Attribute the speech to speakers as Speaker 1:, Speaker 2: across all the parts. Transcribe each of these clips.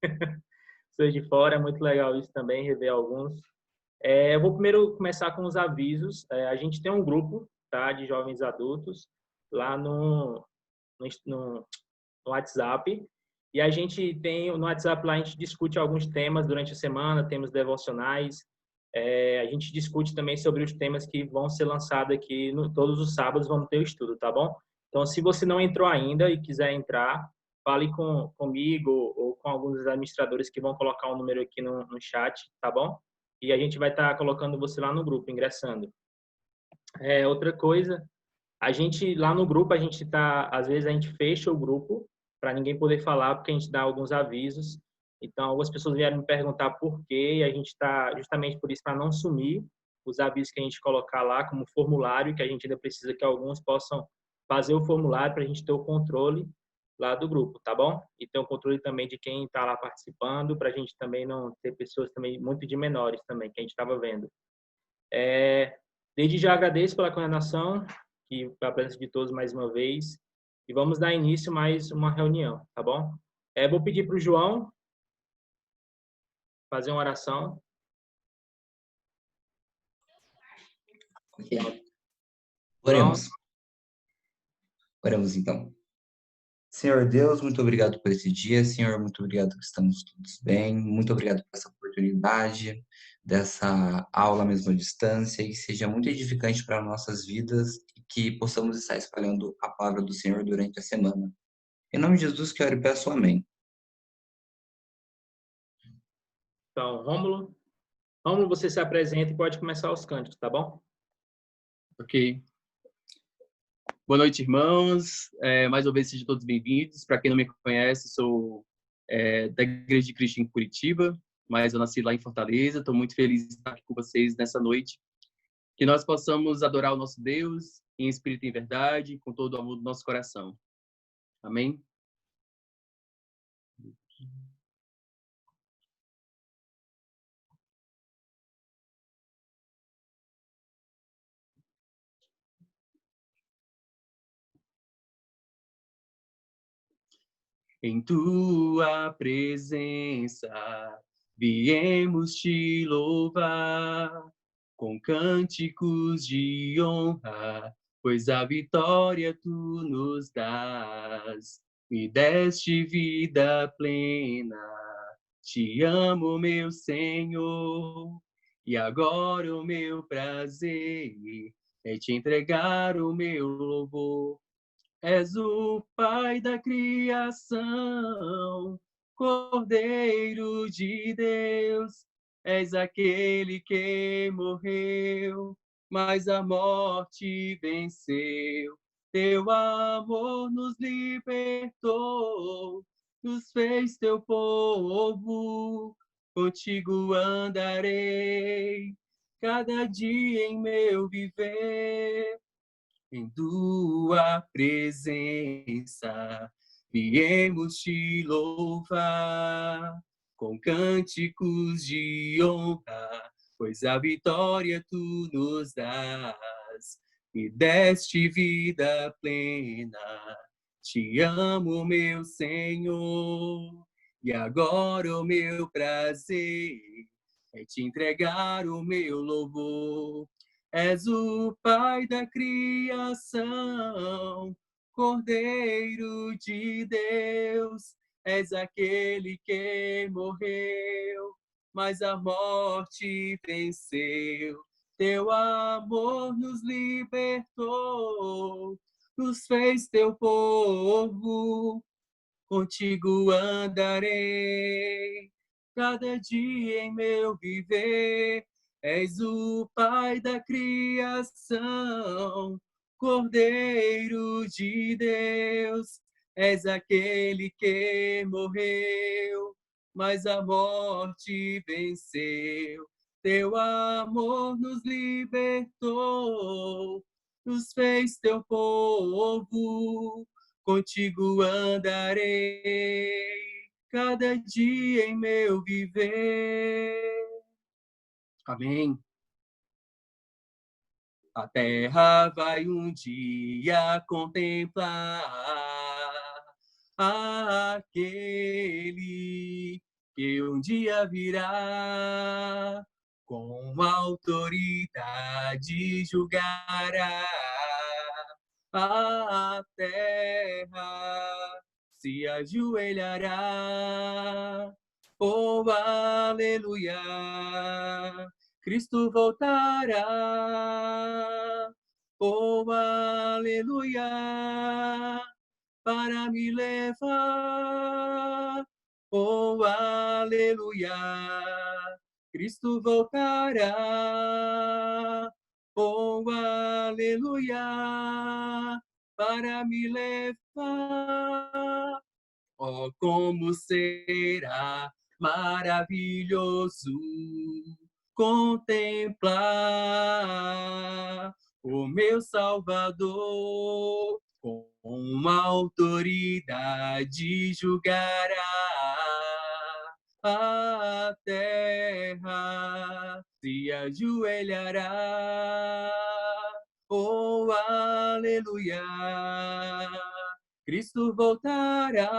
Speaker 1: Pessoas de fora, é muito legal isso também, rever alguns. Eu vou primeiro começar com os avisos. A gente tem um grupo, tá, de jovens adultos lá no WhatsApp. E a gente tem no WhatsApp lá, a gente discute alguns temas durante a semana, temos devocionais. A gente discute também sobre os temas que vão ser lançados aqui. Todos os sábados vamos ter o estudo, tá bom? Então, se você não entrou ainda e quiser entrar, fale comigo ou com alguns dos administradores que vão colocar o número aqui no chat, tá bom? E a gente vai estar colocando você lá no grupo, ingressando. Outra coisa, a gente lá no grupo, a gente tá, às vezes a gente fecha o grupo para ninguém poder falar, porque a gente dá alguns avisos. Então, algumas pessoas vieram me perguntar por quê, e a gente está justamente por isso, para não sumir os avisos que a gente colocar lá como formulário, que a gente ainda precisa que alguns possam fazer o formulário para a gente ter o controle lá do grupo, tá bom? E ter o controle também de quem está lá participando, para a gente também não ter pessoas também muito de menores também, que a gente estava vendo. Desde já agradeço pela coordenação e pela presença de todos mais uma vez. E vamos dar início a mais uma reunião, tá bom? Vou pedir para o João fazer uma oração.
Speaker 2: Ok.
Speaker 1: João.
Speaker 2: Oremos então. Senhor Deus, muito obrigado por esse dia. Senhor, muito obrigado que estamos todos bem. Muito obrigado por essa oportunidade, dessa aula mesmo à distância, e seja muito edificante para nossas vidas e que possamos estar espalhando a palavra do Senhor durante a semana. Em nome de Jesus que eu oro e peço amém.
Speaker 1: Então, Rômulo, você se apresenta e pode começar os cânticos, tá bom?
Speaker 3: Ok. Boa noite, irmãos. Mais uma vez, sejam todos bem-vindos. Para quem não me conhece, sou da Igreja de Cristo em Curitiba, mas eu nasci lá em Fortaleza. Estou muito feliz de estar aqui com vocês nessa noite. Que nós possamos adorar o nosso Deus em espírito e em verdade, com todo o amor do nosso coração. Amém? Em tua presença viemos te louvar com cânticos de honra, pois a vitória tu nos dás. Me deste vida plena, te amo, meu Senhor, e agora o meu prazer é te entregar o meu louvor. És o Pai da criação, Cordeiro de Deus, és aquele que morreu, mas a morte venceu. Teu amor nos libertou, nos fez teu povo, contigo andarei, cada dia em meu viver. Em tua presença viemos te louvar com cânticos de honra, pois a vitória tu nos dás. Me deste vida plena, te amo, meu Senhor, e agora o meu prazer é te entregar o meu louvor. És o Pai da criação, Cordeiro de Deus, és aquele que morreu, mas a morte venceu. Teu amor nos libertou, nos fez teu povo, contigo andarei, cada dia em meu viver. És o Pai da criação, Cordeiro de Deus, és aquele que morreu, mas a morte venceu. Teu amor nos libertou, nos fez teu povo, contigo andarei, cada dia em meu viver. Amém. A terra vai um dia contemplar Aquele que um dia virá, com autoridade julgará a terra, se ajoelhará. Oh, aleluia, Cristo voltará. Oh, aleluia, para me levar. Oh, aleluia, Cristo voltará. Oh, aleluia, para me levar. Oh, como será maravilhoso contemplar o meu Salvador, com uma autoridade julgará a terra, se ajoelhará. Oh, aleluia, Cristo voltará.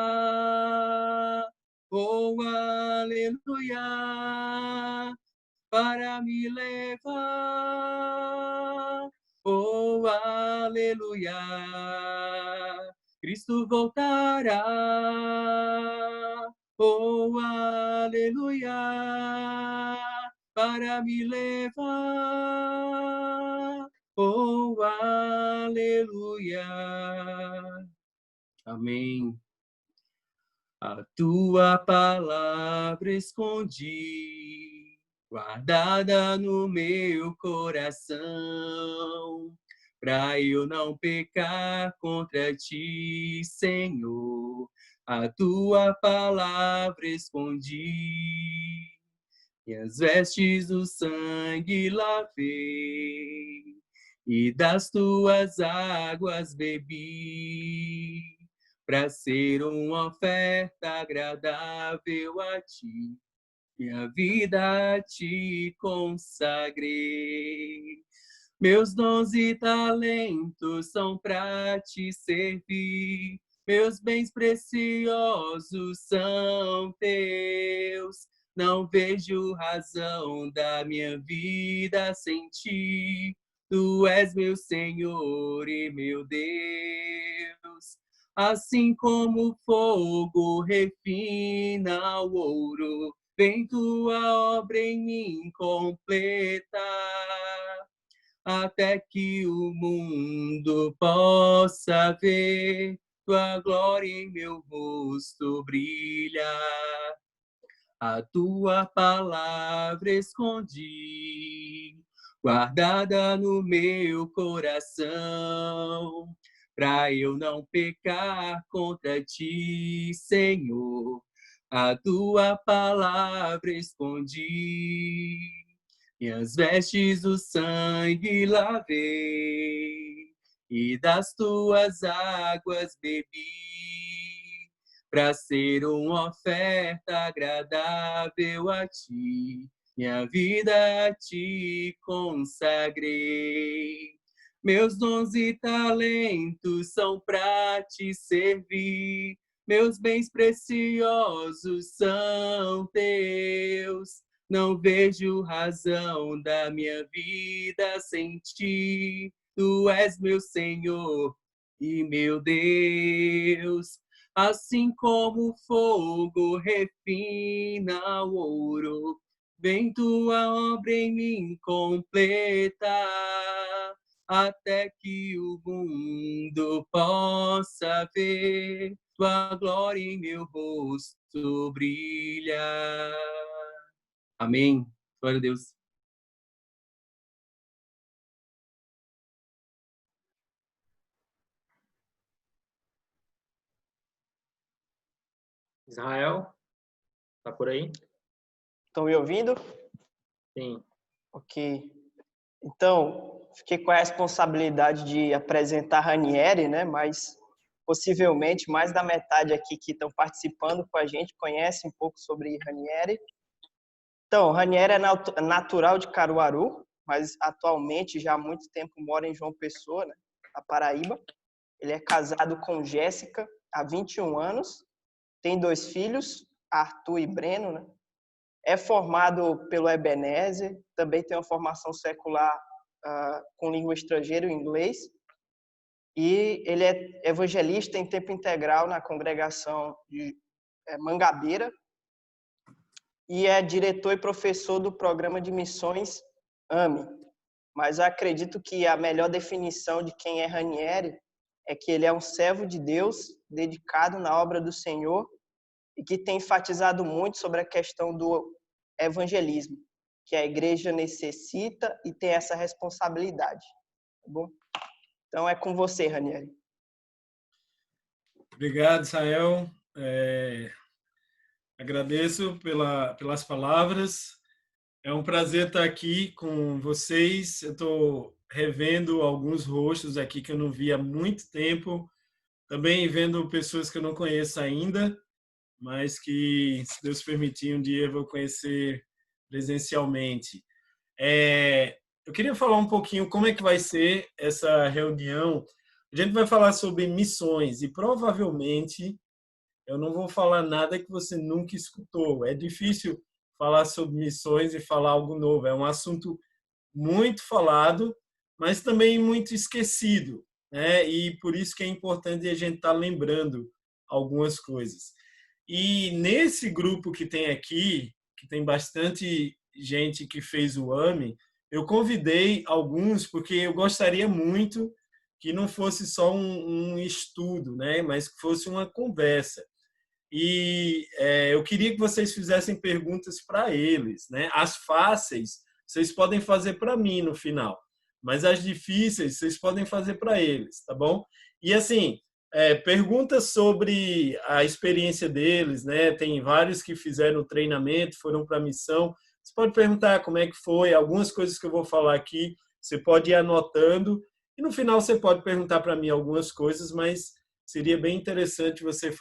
Speaker 3: Oh, aleluia, para me levar. Oh, aleluia, Cristo voltará. Oh, aleluia, para me levar. Oh, aleluia. Amém. A tua palavra escondi, guardada no meu coração, para eu não pecar contra ti, Senhor. A tua palavra escondi, e as vestes do sangue lavei, e das tuas águas bebi, para ser uma oferta agradável a ti. Minha vida a ti consagrei. Meus dons e talentos são para te servir. Meus bens preciosos são teus. Não vejo razão da minha vida sem ti. Tu és meu Senhor e meu Deus. Assim como o fogo refina o ouro, vem tua obra em mim completa, até que o mundo possa ver tua glória em meu rosto brilhar. A tua palavra escondi, guardada no meu coração, para eu não pecar contra ti, Senhor. A tua palavra escondi, e as vestes do sangue lavei, e das tuas águas bebi, para ser uma oferta agradável a ti. Minha vida a ti consagrei. Meus dons e talentos são para te servir. Meus bens preciosos são teus. Não vejo razão da minha vida sem ti. Tu és meu Senhor e meu Deus. Assim como o fogo refina o ouro, vem tua obra em mim completa, até que o mundo possa ver tua glória em meu rosto brilhar. Amém. Glória a Deus.
Speaker 1: Israel, tá por aí?
Speaker 4: Estão me ouvindo?
Speaker 1: Sim.
Speaker 4: Ok. Então, fiquei com a responsabilidade de apresentar Ranieri, né? Mas possivelmente mais da metade aqui que estão participando com a gente conhece um pouco sobre Ranieri. Então, Ranieri é natural de Caruaru, mas atualmente já há muito tempo mora em João Pessoa, né, na Paraíba. Ele é casado com Jéssica, há 21 anos, tem 2 filhos, Arthur e Breno, né? É formado pelo Ebenezer, também tem uma formação secular com língua estrangeira, o inglês, e ele é evangelista em tempo integral na congregação de Mangabeira, e é diretor e professor do programa de missões AME. Mas eu acredito que a melhor definição de quem é Ranieri é que ele é um servo de Deus, dedicado na obra do Senhor, e que tem enfatizado muito sobre a questão do evangelismo, que a igreja necessita e tem essa responsabilidade. Tá bom? Então é com você, Ranieri.
Speaker 5: Obrigado, Israel. Agradeço pelas palavras. É um prazer estar aqui com vocês. Eu estou revendo alguns rostos aqui que eu não vi há muito tempo. Também vendo pessoas que eu não conheço ainda, mas que, se Deus permitir, um dia eu vou conhecer presencialmente. Eu queria falar um pouquinho como é que vai ser essa reunião. A gente vai falar sobre missões e provavelmente eu não vou falar nada que você nunca escutou. É difícil falar sobre missões e falar algo novo. É um assunto muito falado, mas também muito esquecido, né? E por isso que é importante a gente estar lembrando algumas coisas. E nesse grupo que tem aqui, que tem bastante gente que fez o AME, eu convidei alguns porque eu gostaria muito que não fosse só um estudo, né? Mas que fosse uma conversa. E eu queria que vocês fizessem perguntas para eles, né? As fáceis vocês podem fazer para mim no final, mas as difíceis vocês podem fazer para eles, tá bom? E assim, perguntas sobre a experiência deles, né? Tem vários que fizeram o treinamento, foram para a missão. Você pode perguntar como é que foi, algumas coisas que eu vou falar aqui, você pode ir anotando e no final você pode perguntar para mim algumas coisas, mas seria bem interessante você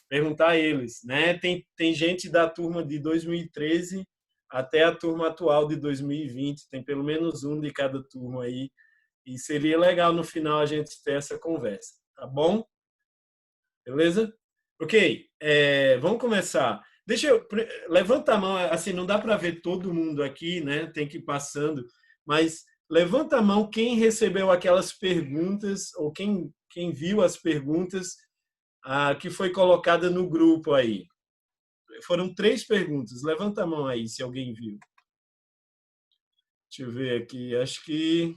Speaker 5: perguntar a eles, né? Tem gente da turma de 2013 até a turma atual de 2020, tem pelo menos um de cada turma aí, e seria legal no final a gente ter essa conversa, tá bom? Beleza? Ok, vamos começar. Levanta a mão, assim, não dá para ver todo mundo aqui, né? Tem que ir passando, mas levanta a mão quem recebeu aquelas perguntas, ou quem viu as perguntas que foi colocada no grupo aí. Foram 3 perguntas. Levanta a mão aí, se alguém viu. Deixa eu ver aqui. Acho que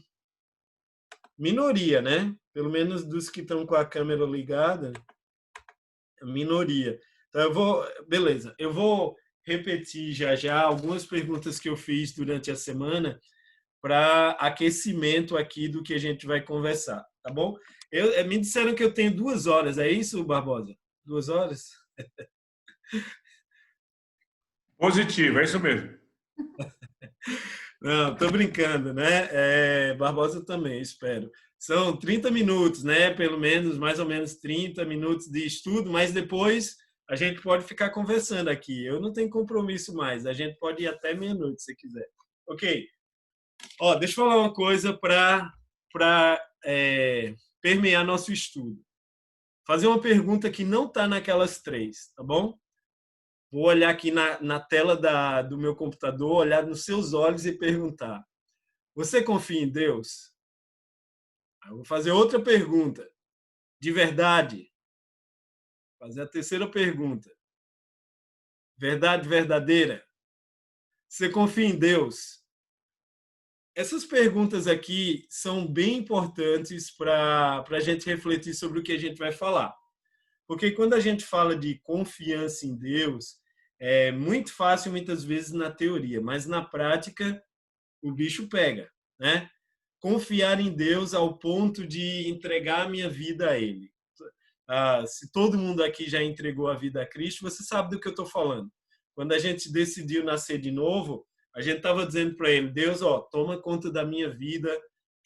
Speaker 5: minoria, né? Pelo menos dos que estão com a câmera ligada, minoria. Então, beleza. Eu vou repetir já algumas perguntas que eu fiz durante a semana para aquecimento aqui do que a gente vai conversar, tá bom? Me disseram que eu tenho 2 horas, é isso, Barbosa? 2 horas?
Speaker 6: Positivo, é isso mesmo.
Speaker 5: Não, tô brincando, né? Barbosa também, espero. São 30 minutos, né? Pelo menos, mais ou menos 30 minutos de estudo, mas depois a gente pode ficar conversando aqui. Eu não tenho compromisso mais, a gente pode ir até meia-noite, se quiser. Ok. Deixa eu falar uma coisa para permear nosso estudo. Fazer uma pergunta que não está naquelas 3, tá bom? Vou olhar aqui na tela do meu computador, olhar nos seus olhos e perguntar: você confia em Deus? Eu vou fazer outra pergunta. De verdade? Fazer a terceira pergunta. Verdade verdadeira? Você confia em Deus? Essas perguntas aqui são bem importantes para a gente refletir sobre o que a gente vai falar. Porque quando a gente fala de confiança em Deus, é muito fácil muitas vezes na teoria, mas na prática o bicho pega, né? Confiar em Deus ao ponto de entregar a minha vida a Ele. Se todo mundo aqui já entregou a vida a Cristo, você sabe do que eu estou falando. Quando a gente decidiu nascer de novo, a gente estava dizendo para Ele: Deus, toma conta da minha vida,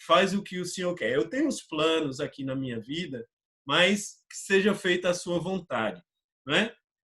Speaker 5: faz o que o Senhor quer. Eu tenho uns planos aqui na minha vida, mas que seja feita a sua vontade, né?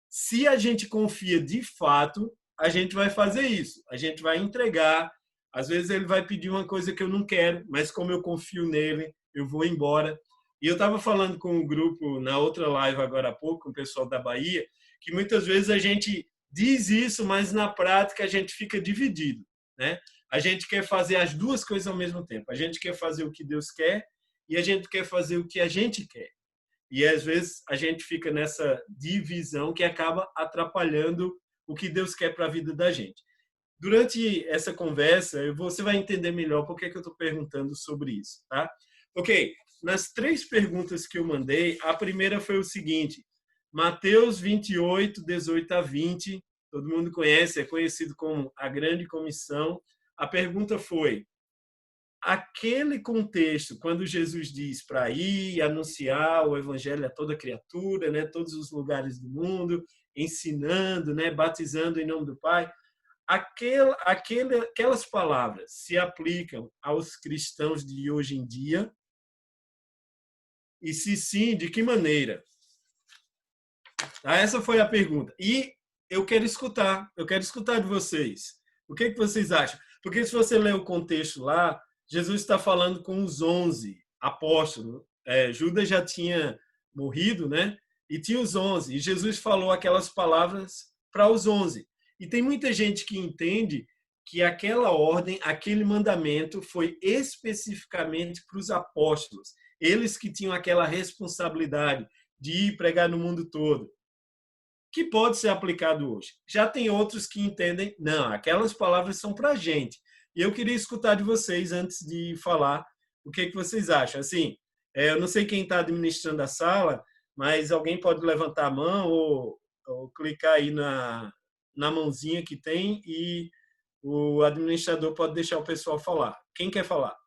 Speaker 5: Se a gente confia de fato, a gente vai fazer isso. A gente vai entregar. Às vezes ele vai pedir uma coisa que eu não quero, mas como eu confio nele, eu vou embora. E eu estava falando com um grupo na outra live agora há pouco, com o pessoal da Bahia, que muitas vezes a gente diz isso, mas na prática a gente fica dividido, né? A gente quer fazer as duas coisas ao mesmo tempo. A gente quer fazer o que Deus quer e a gente quer fazer o que a gente quer. E às vezes a gente fica nessa divisão que acaba atrapalhando o que Deus quer para a vida da gente. Durante essa conversa, você vai entender melhor por que eu estou perguntando sobre isso, tá? Ok, nas 3 perguntas que eu mandei, a primeira foi o seguinte: Mateus 28, 18 a 20, todo mundo conhece, é conhecido como a Grande Comissão. A pergunta foi: aquele contexto, quando Jesus diz para ir e anunciar o evangelho a toda criatura, né, todos os lugares do mundo, ensinando, né, batizando em nome do Pai, aquelas palavras se aplicam aos cristãos de hoje em dia? E se sim, de que maneira? Essa foi a pergunta. E eu quero escutar de vocês. O que vocês acham? Porque se você ler o contexto lá, Jesus está falando com os 11 apóstolos. Judas já tinha morrido, né? E tinha os 11. E Jesus falou aquelas palavras para os 11. E tem muita gente que entende que aquela ordem, aquele mandamento foi especificamente para os apóstolos. Eles que tinham aquela responsabilidade de ir pregar no mundo todo, que pode ser aplicado hoje. Já tem outros que entendem, não, aquelas palavras são para a gente. E eu queria escutar de vocês, antes de falar, o que vocês acham. Assim, eu não sei quem está administrando a sala, mas alguém pode levantar a mão ou clicar aí na mãozinha que tem e o administrador pode deixar o pessoal falar. Quem quer falar?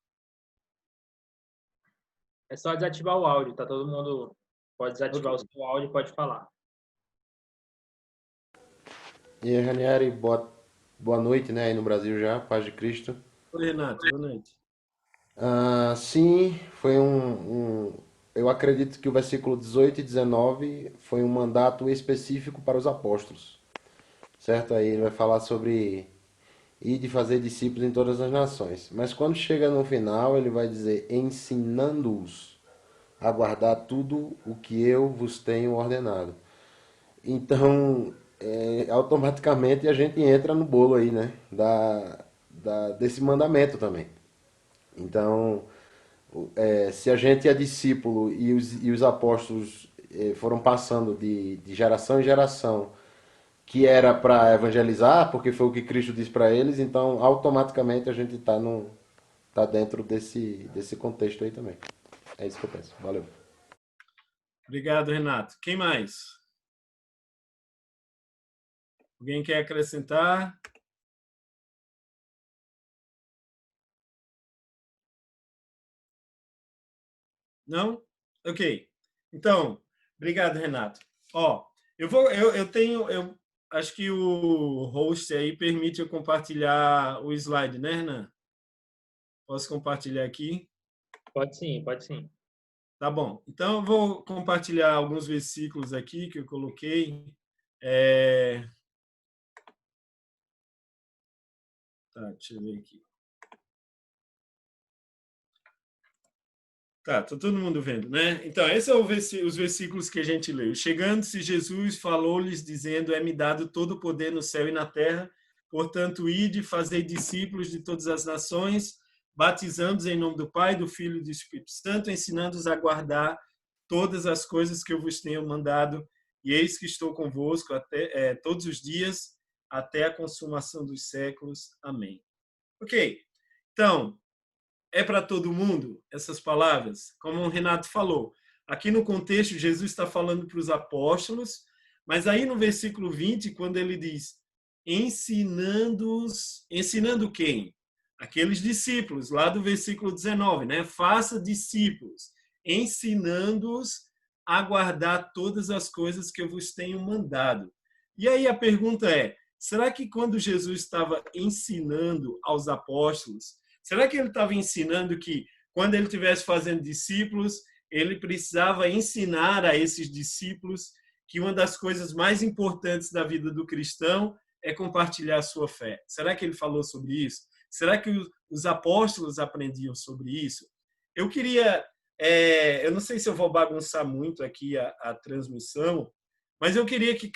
Speaker 1: É só desativar o áudio, tá? Todo mundo pode desativar o seu áudio e pode falar.
Speaker 7: E aí, Ranieri, boa noite, né? Aí no Brasil já, paz de Cristo.
Speaker 5: Oi, Renato, boa noite.
Speaker 7: Sim, foi eu acredito que o versículo 18 e 19 foi um mandato específico para os apóstolos, certo? Aí ele vai falar sobre ir de fazer discípulos em todas as nações. Mas quando chega no final, ele vai dizer, ensinando-os a guardar tudo o que eu vos tenho ordenado. Então, automaticamente a gente entra no bolo aí, né? Desse mandamento também. Então, se a gente é discípulo e os apóstolos foram passando de geração em geração, que era para evangelizar, porque foi o que Cristo disse para eles, então automaticamente a gente tá dentro desse contexto aí também. É isso que eu penso. Valeu.
Speaker 5: Obrigado, Renato. Quem mais? Alguém quer acrescentar? Não? Ok. Então, obrigado, Renato. Ó, eu acho que o host aí permite eu compartilhar o slide, né, Renan? Posso compartilhar aqui?
Speaker 1: Pode sim, pode sim.
Speaker 5: Tá bom. Então, eu vou compartilhar alguns versículos aqui que eu coloquei. Tá, deixa eu ver aqui. Tá todo mundo vendo, né? Então, esses são os versículos que a gente leu. Chegando-se Jesus, falou-lhes, dizendo, é-me dado todo o poder no céu e na terra, portanto, ide, fazei discípulos de todas as nações, batizando-os em nome do Pai, do Filho e do Espírito Santo, ensinando-os a guardar todas as coisas que eu vos tenho mandado, e eis que estou convosco todos os dias, até a consumação dos séculos. Amém. Ok, então, é para todo mundo essas palavras? Como o Renato falou, aqui no contexto, Jesus está falando para os apóstolos, mas aí no versículo 20, quando ele diz, ensinando-os, ensinando quem? Aqueles discípulos, lá do versículo 19, né? Faça discípulos, ensinando-os a guardar todas as coisas que eu vos tenho mandado. E aí a pergunta é, será que quando Jesus estava ensinando aos apóstolos, será que ele estava ensinando que quando ele estivesse fazendo discípulos, ele precisava ensinar a esses discípulos que uma das coisas mais importantes da vida do cristão é compartilhar a sua fé? Será que ele falou sobre isso? Será que os apóstolos aprendiam sobre isso? Eu queria eu não sei se eu vou bagunçar muito aqui a transmissão, mas eu queria que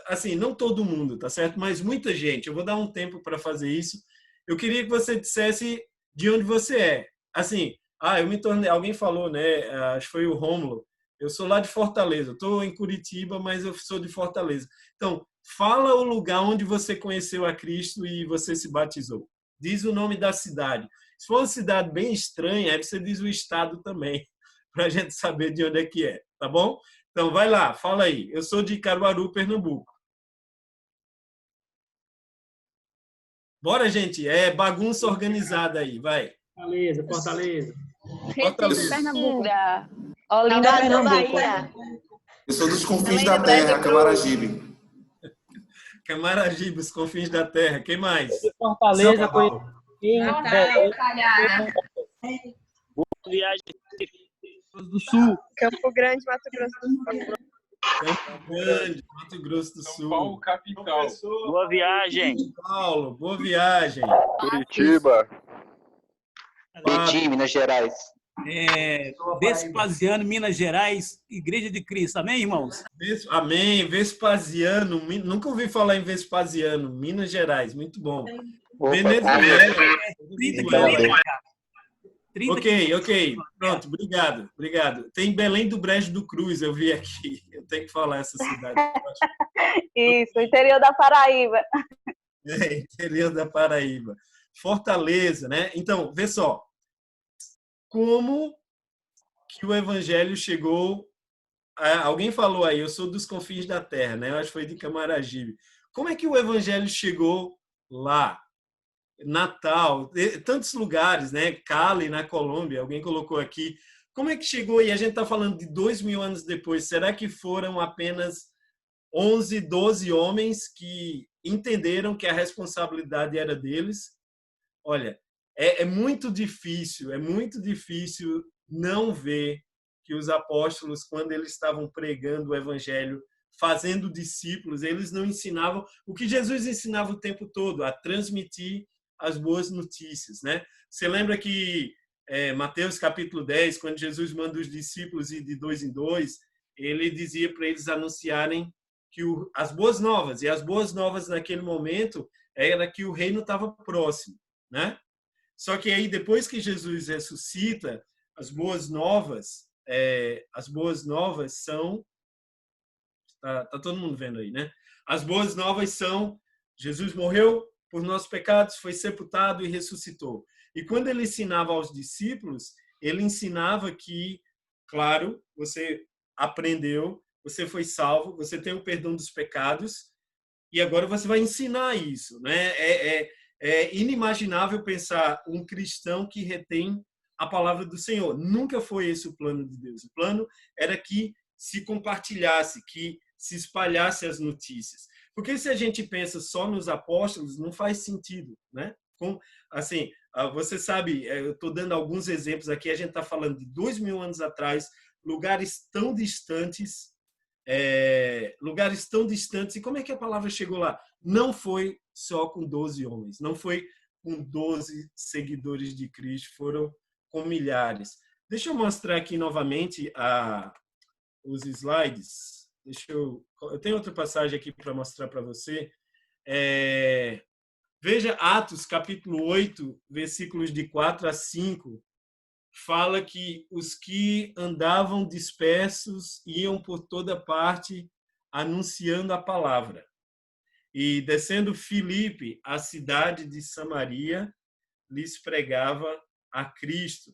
Speaker 5: assim, não todo mundo, tá certo? Mas muita gente, eu vou dar um tempo para fazer isso. Eu queria que você dissesse de onde você é. Assim, eu me tornei, alguém falou, né? Acho que foi o Rômulo. Eu sou lá de Fortaleza. Estou em Curitiba, mas eu sou de Fortaleza. Então, fala o lugar onde você conheceu a Cristo e você se batizou. Diz o nome da cidade. Se for uma cidade bem estranha, aí você diz o estado também, para a gente saber de onde é que é, tá bom? Então, vai lá, fala aí. Eu sou de Caruaru, Pernambuco. Bora, gente. É bagunça organizada aí, vai.
Speaker 1: Fortaleza, Fortaleza.
Speaker 8: Recife, Pernambuco.
Speaker 9: Olinda,
Speaker 8: Pernambuco.
Speaker 9: Bahia.
Speaker 10: Eu sou dos confins
Speaker 9: Também
Speaker 10: da
Speaker 9: do Brasil.
Speaker 10: terra, Camaragibe.
Speaker 5: Camaragibe, os confins da terra. Quem mais?
Speaker 1: Fortaleza,
Speaker 5: São Paulo.
Speaker 9: Natal, Calhada.
Speaker 11: Boa viagem do Sul.
Speaker 8: Campo Grande, Mato Grosso do Sul.
Speaker 5: Campo Grande, Mato Grosso do Sul.
Speaker 6: São Paulo, capital.
Speaker 11: Boa viagem.
Speaker 5: São Paulo, boa viagem.
Speaker 12: Curitiba.
Speaker 13: Betim, Minas Gerais.
Speaker 11: Vespasiano, Minas Gerais, Igreja de Cristo. Amém, irmãos?
Speaker 5: Amém. Vespasiano. Nunca ouvi falar em Vespasiano. Minas Gerais. Muito bom. Venezuela.
Speaker 11: 30 quilômetros.
Speaker 5: Ok. Pronto, obrigado. Tem Belém do Brejo do Cruz, eu vi aqui. Eu tenho que falar essa cidade.
Speaker 8: Isso, interior da Paraíba.
Speaker 5: Interior da Paraíba. Fortaleza, né? Então, vê só. Como que o evangelho chegou... Alguém falou aí, eu sou dos confins da terra, né? Eu acho que foi de Camaragibe. Como é que o evangelho chegou lá? Natal, tantos lugares, né? Cali, na Colômbia, alguém colocou aqui. Como é que chegou? E a gente está falando de 2000 anos depois. Será que foram apenas 11, 12 homens que entenderam que a responsabilidade era deles? Olha, é muito difícil não ver que os apóstolos, quando eles estavam pregando o evangelho, fazendo discípulos, eles não ensinavam o que Jesus ensinava o tempo todo, a transmitir as boas notícias, né? Você lembra que Mateus capítulo 10, quando Jesus manda os discípulos ir de 2 em 2, ele dizia para eles anunciarem que as boas novas, e as boas novas naquele momento era que o reino estava próximo, né? Só que aí, depois que Jesus ressuscita, as boas novas são... Tá todo mundo vendo aí, né? As boas novas são: Jesus morreu por nossos pecados, foi sepultado e ressuscitou. E quando ele ensinava aos discípulos, ele ensinava que, claro, você aprendeu, você foi salvo, você tem o perdão dos pecados, e agora você vai ensinar isso, né? É inimaginável pensar um cristão que retém a palavra do Senhor. Nunca foi esse o plano de Deus. O plano era que se compartilhasse, que se espalhasse as notícias. Porque se a gente pensa só nos apóstolos, não faz sentido, né? Assim, você sabe, eu estou dando alguns exemplos aqui, a gente está falando de 2000 anos atrás, lugares tão distantes, e como é que a palavra chegou lá? Não foi só com 12 homens, não foi com 12 seguidores de Cristo, foram com milhares. Deixa eu mostrar aqui novamente os slides. Eu tenho outra passagem aqui para mostrar para você. Veja Atos, capítulo 8, versículos de 4 a 5. Fala que os que andavam dispersos iam por toda parte anunciando a palavra. E descendo Filipe, a cidade de Samaria, lhes pregava a Cristo.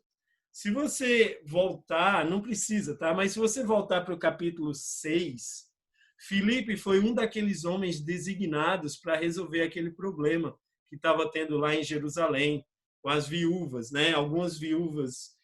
Speaker 5: Se você voltar, não precisa, tá? Mas se você voltar para o capítulo 6, Filipe foi um daqueles homens designados para resolver aquele problema que estava tendo lá em Jerusalém, com as viúvas, né? Algumas viúvas,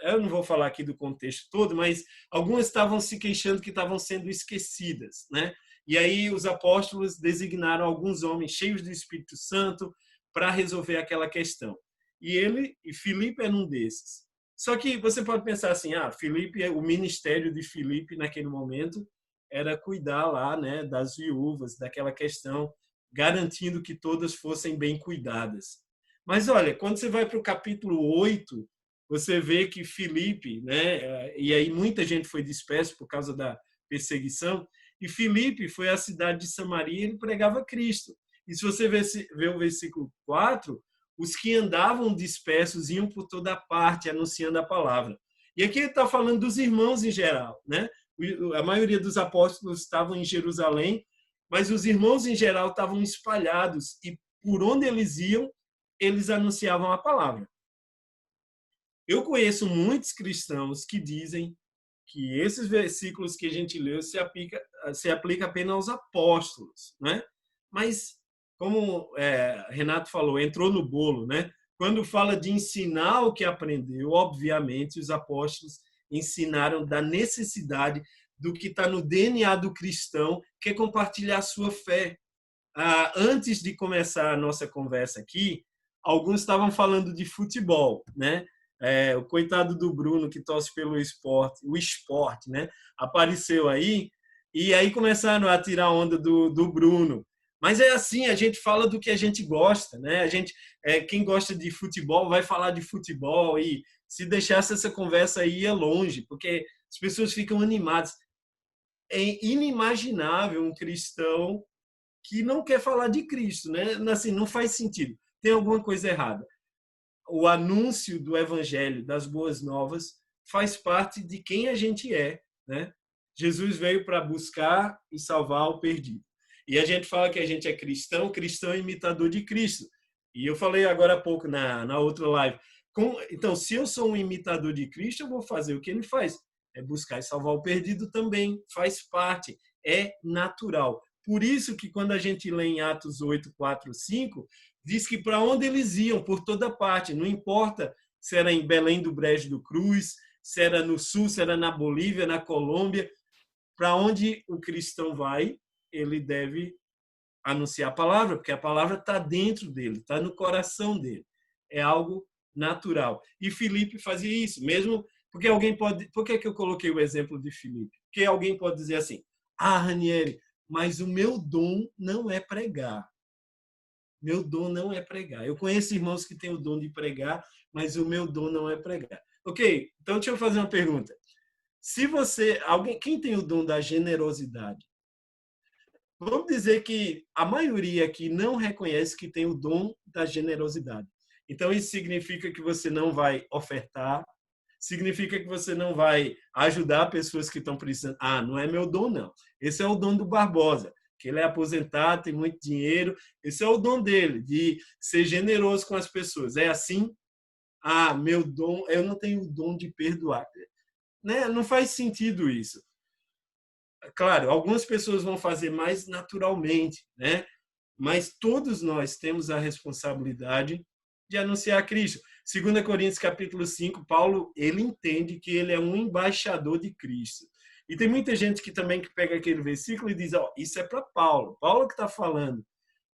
Speaker 5: eu não vou falar aqui do contexto todo, mas algumas estavam se queixando que estavam sendo esquecidas, né? E aí os apóstolos designaram alguns homens cheios do Espírito Santo para resolver aquela questão. E Filipe era um desses. Só que você pode pensar assim, Filipe, o ministério de Filipe naquele momento era cuidar lá, né, das viúvas, daquela questão, garantindo que todas fossem bem cuidadas. Mas olha, quando você vai para o capítulo 8, você vê que Filipe, né, e aí muita gente foi dispersa por causa da perseguição, e Filipe foi à cidade de Samaria e ele pregava Cristo. E se você vê o versículo 4, os que andavam dispersos iam por toda parte anunciando a palavra. E aqui ele está falando dos irmãos em geral, né? A maioria dos apóstolos estavam em Jerusalém, mas os irmãos em geral estavam espalhados e por onde eles iam, eles anunciavam a palavra. Eu conheço muitos cristãos que dizem que esses versículos que a gente leu se aplica apenas aos apóstolos, né? Mas, como Renato falou, entrou no bolo, né? Quando fala de ensinar o que aprendeu, obviamente, os apóstolos ensinaram da necessidade do que está no DNA do cristão, que é compartilhar a sua fé. Antes de começar a nossa conversa aqui, alguns estavam falando de futebol, né? O coitado do Bruno, que torce pelo esporte, o esporte, né? Apareceu aí, e aí começaram a tirar onda do Bruno. Mas é assim, a gente fala do que a gente gosta, né? Quem gosta de futebol vai falar de futebol, e se deixasse essa conversa aí ia longe, porque as pessoas ficam animadas. É inimaginável um cristão que não quer falar de Cristo, né? Assim, não faz sentido. Tem alguma coisa errada. O anúncio do evangelho, das boas novas, faz parte de quem a gente é, né? Jesus veio para buscar e salvar o perdido. E a gente fala que a gente é cristão, cristão é imitador de Cristo. E eu falei agora há pouco na outra live. Então, se eu sou um imitador de Cristo, eu vou fazer o que ele faz. É buscar e salvar o perdido também. Faz parte. É natural. Por isso que quando a gente lê em Atos 8, 4, 5, diz que para onde eles iam, por toda parte, não importa se era em Belém do Brejo do Cruz, se era no sul, se era na Bolívia, na Colômbia, para onde o cristão vai, ele deve anunciar a palavra, porque a palavra está dentro dele, está no coração dele. É algo natural. E Filipe fazia isso, mesmo porque alguém pode... Por que eu coloquei o exemplo de Filipe? Porque alguém pode dizer assim, Ranieri, mas o meu dom não é pregar. Meu dom não é pregar. Eu conheço irmãos que têm o dom de pregar, mas o meu dom não é pregar. Ok, então deixa eu fazer uma pergunta. Se quem tem o dom da generosidade, vamos dizer que a maioria aqui não reconhece que tem o dom da generosidade. Então isso significa que você não vai ofertar, significa que você não vai ajudar pessoas que estão precisando. Não é meu dom, não. Esse é o dom do Barbosa, que ele é aposentado, tem muito dinheiro. Esse é o dom dele, de ser generoso com as pessoas. É assim? Meu dom, eu não tenho o dom de perdoar. Né? Não faz sentido isso. Claro, algumas pessoas vão fazer mais naturalmente, né? Mas todos nós temos a responsabilidade de anunciar Cristo. 2 Coríntios capítulo 5, Paulo, ele entende que ele é um embaixador de Cristo. E tem muita gente que também pega aquele versículo e diz, isso é para Paulo, Paulo que está falando.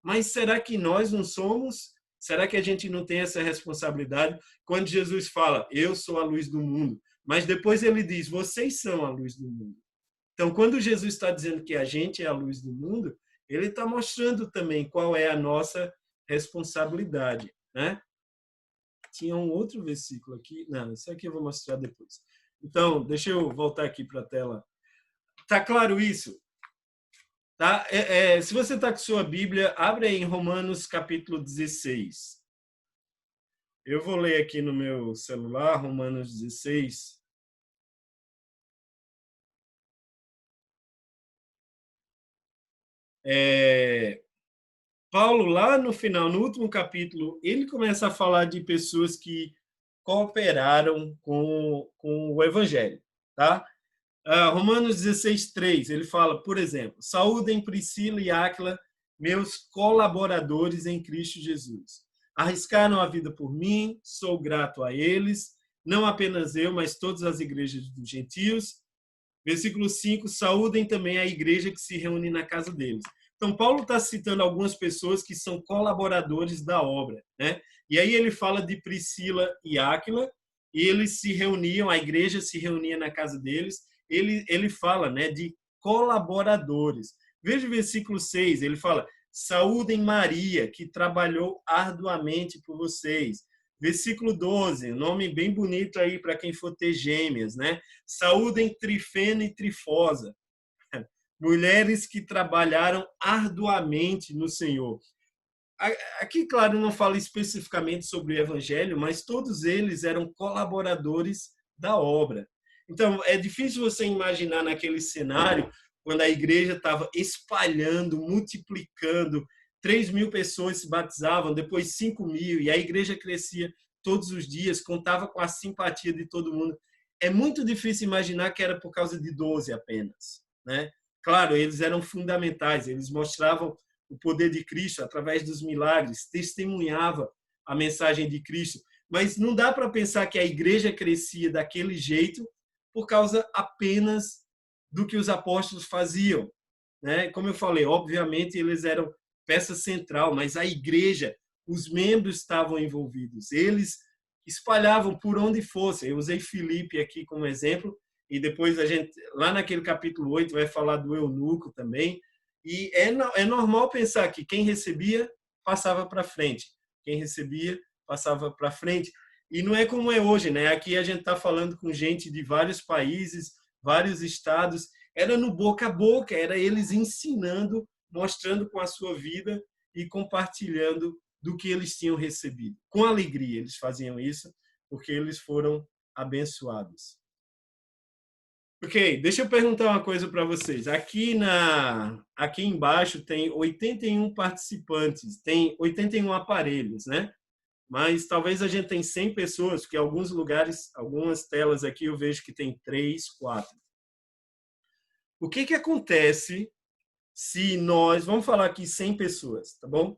Speaker 5: Mas será que nós não somos? Será que a gente não tem essa responsabilidade? Quando Jesus fala, eu sou a luz do mundo, mas depois ele diz, vocês são a luz do mundo. Então, quando Jesus está dizendo que a gente é a luz do mundo, ele está mostrando também qual é a nossa responsabilidade, né? Tinha um outro versículo aqui. Não, isso aqui eu vou mostrar depois. Então, deixa eu voltar aqui para a tela. Tá claro isso? Tá? Se você está com sua Bíblia, abre aí em Romanos capítulo 16. Eu vou ler aqui no meu celular, Romanos 16. Paulo, lá no final, no último capítulo, ele começa a falar de pessoas que cooperaram com o Evangelho. Tá? Romanos 16, 3, ele fala, por exemplo, saúdem Priscila e Áquila, meus colaboradores em Cristo Jesus. Arriscaram a vida por mim, sou grato a eles, não apenas eu, mas todas as igrejas dos gentios. Versículo 5, saúdem também a igreja que se reúne na casa deles. Então, Paulo está citando algumas pessoas que são colaboradores da obra, né? E aí ele fala de Priscila e Áquila, e eles se reuniam, a igreja se reunia na casa deles. Ele fala, né, de colaboradores. Veja o versículo 6, ele fala, saúdem Maria, que trabalhou arduamente por vocês. Versículo 12, nome bem bonito aí para quem for ter gêmeas, né? Saúdem Trifena e Trifosa, mulheres que trabalharam arduamente no Senhor. Aqui, claro, não fala especificamente sobre o evangelho, mas todos eles eram colaboradores da obra. Então, é difícil você imaginar naquele cenário, quando a igreja estava espalhando, multiplicando, 3.000 pessoas se batizavam, depois 5.000, e a igreja crescia todos os dias, contava com a simpatia de todo mundo. É muito difícil imaginar que era por causa de 12 apenas, né? Claro, eles eram fundamentais, eles mostravam o poder de Cristo através dos milagres, testemunhava a mensagem de Cristo, mas não dá para pensar que a igreja crescia daquele jeito por causa apenas do que os apóstolos faziam, né? Como eu falei, obviamente eles eram peça central, mas a igreja, os membros estavam envolvidos, eles espalhavam por onde fossem. Eu usei Filipe aqui como exemplo, e depois a gente, lá naquele capítulo 8, vai falar do eunuco também. E é normal pensar que quem recebia, passava para frente. Quem recebia, passava para frente. E não é como é hoje, né? Aqui a gente está falando com gente de vários países, vários estados. Era no boca a boca, era eles ensinando, mostrando com a sua vida e compartilhando do que eles tinham recebido. Com alegria eles faziam isso, porque eles foram abençoados. Ok, deixa eu perguntar uma coisa para vocês. Aqui embaixo tem 81 participantes, tem 81 aparelhos, né? Mas talvez a gente tenha 100 pessoas, porque em alguns lugares, algumas telas aqui eu vejo que tem 3, 4. O que acontece se nós, vamos falar aqui 100 pessoas, tá bom?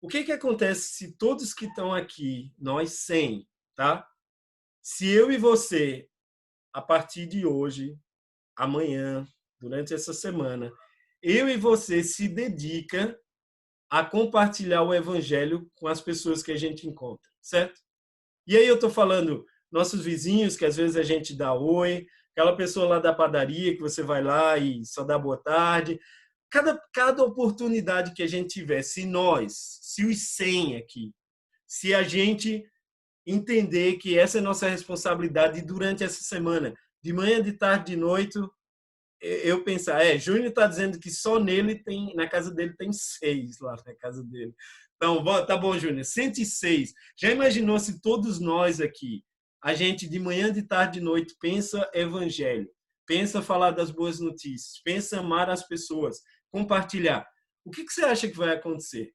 Speaker 5: O que acontece se todos que estão aqui, nós 100, tá? Se eu e você, a partir de hoje, amanhã, durante essa semana, eu e você se dedica a compartilhar o evangelho com as pessoas que a gente encontra, certo? E aí eu estou falando nossos vizinhos, que às vezes a gente dá oi, aquela pessoa lá da padaria que você vai lá e só dá boa tarde. Cada oportunidade que a gente tiver, se os 100 aqui, se a gente entender que essa é a nossa responsabilidade durante essa semana, de manhã, de tarde, de noite, eu pensar, Júnior está dizendo que só na casa dele tem 6 lá na casa dele. Então, tá bom, Júnior, 106. Já imaginou se todos nós aqui, a gente de manhã, de tarde, de noite, pensa evangelho, pensa falar das boas notícias, pensa amar as pessoas, compartilhar. O que você acha que vai acontecer?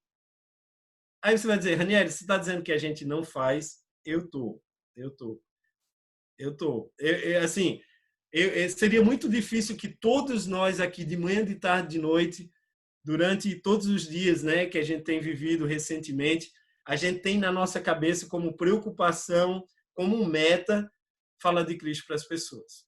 Speaker 5: Aí você vai dizer, Ranieri, você está dizendo que a gente não faz? Eu tô. Assim, seria muito difícil que todos nós aqui, de manhã, de tarde, de noite, durante todos os dias, né, que a gente tem vivido recentemente, a gente tem na nossa cabeça como preocupação, como meta, falar de Cristo para as pessoas.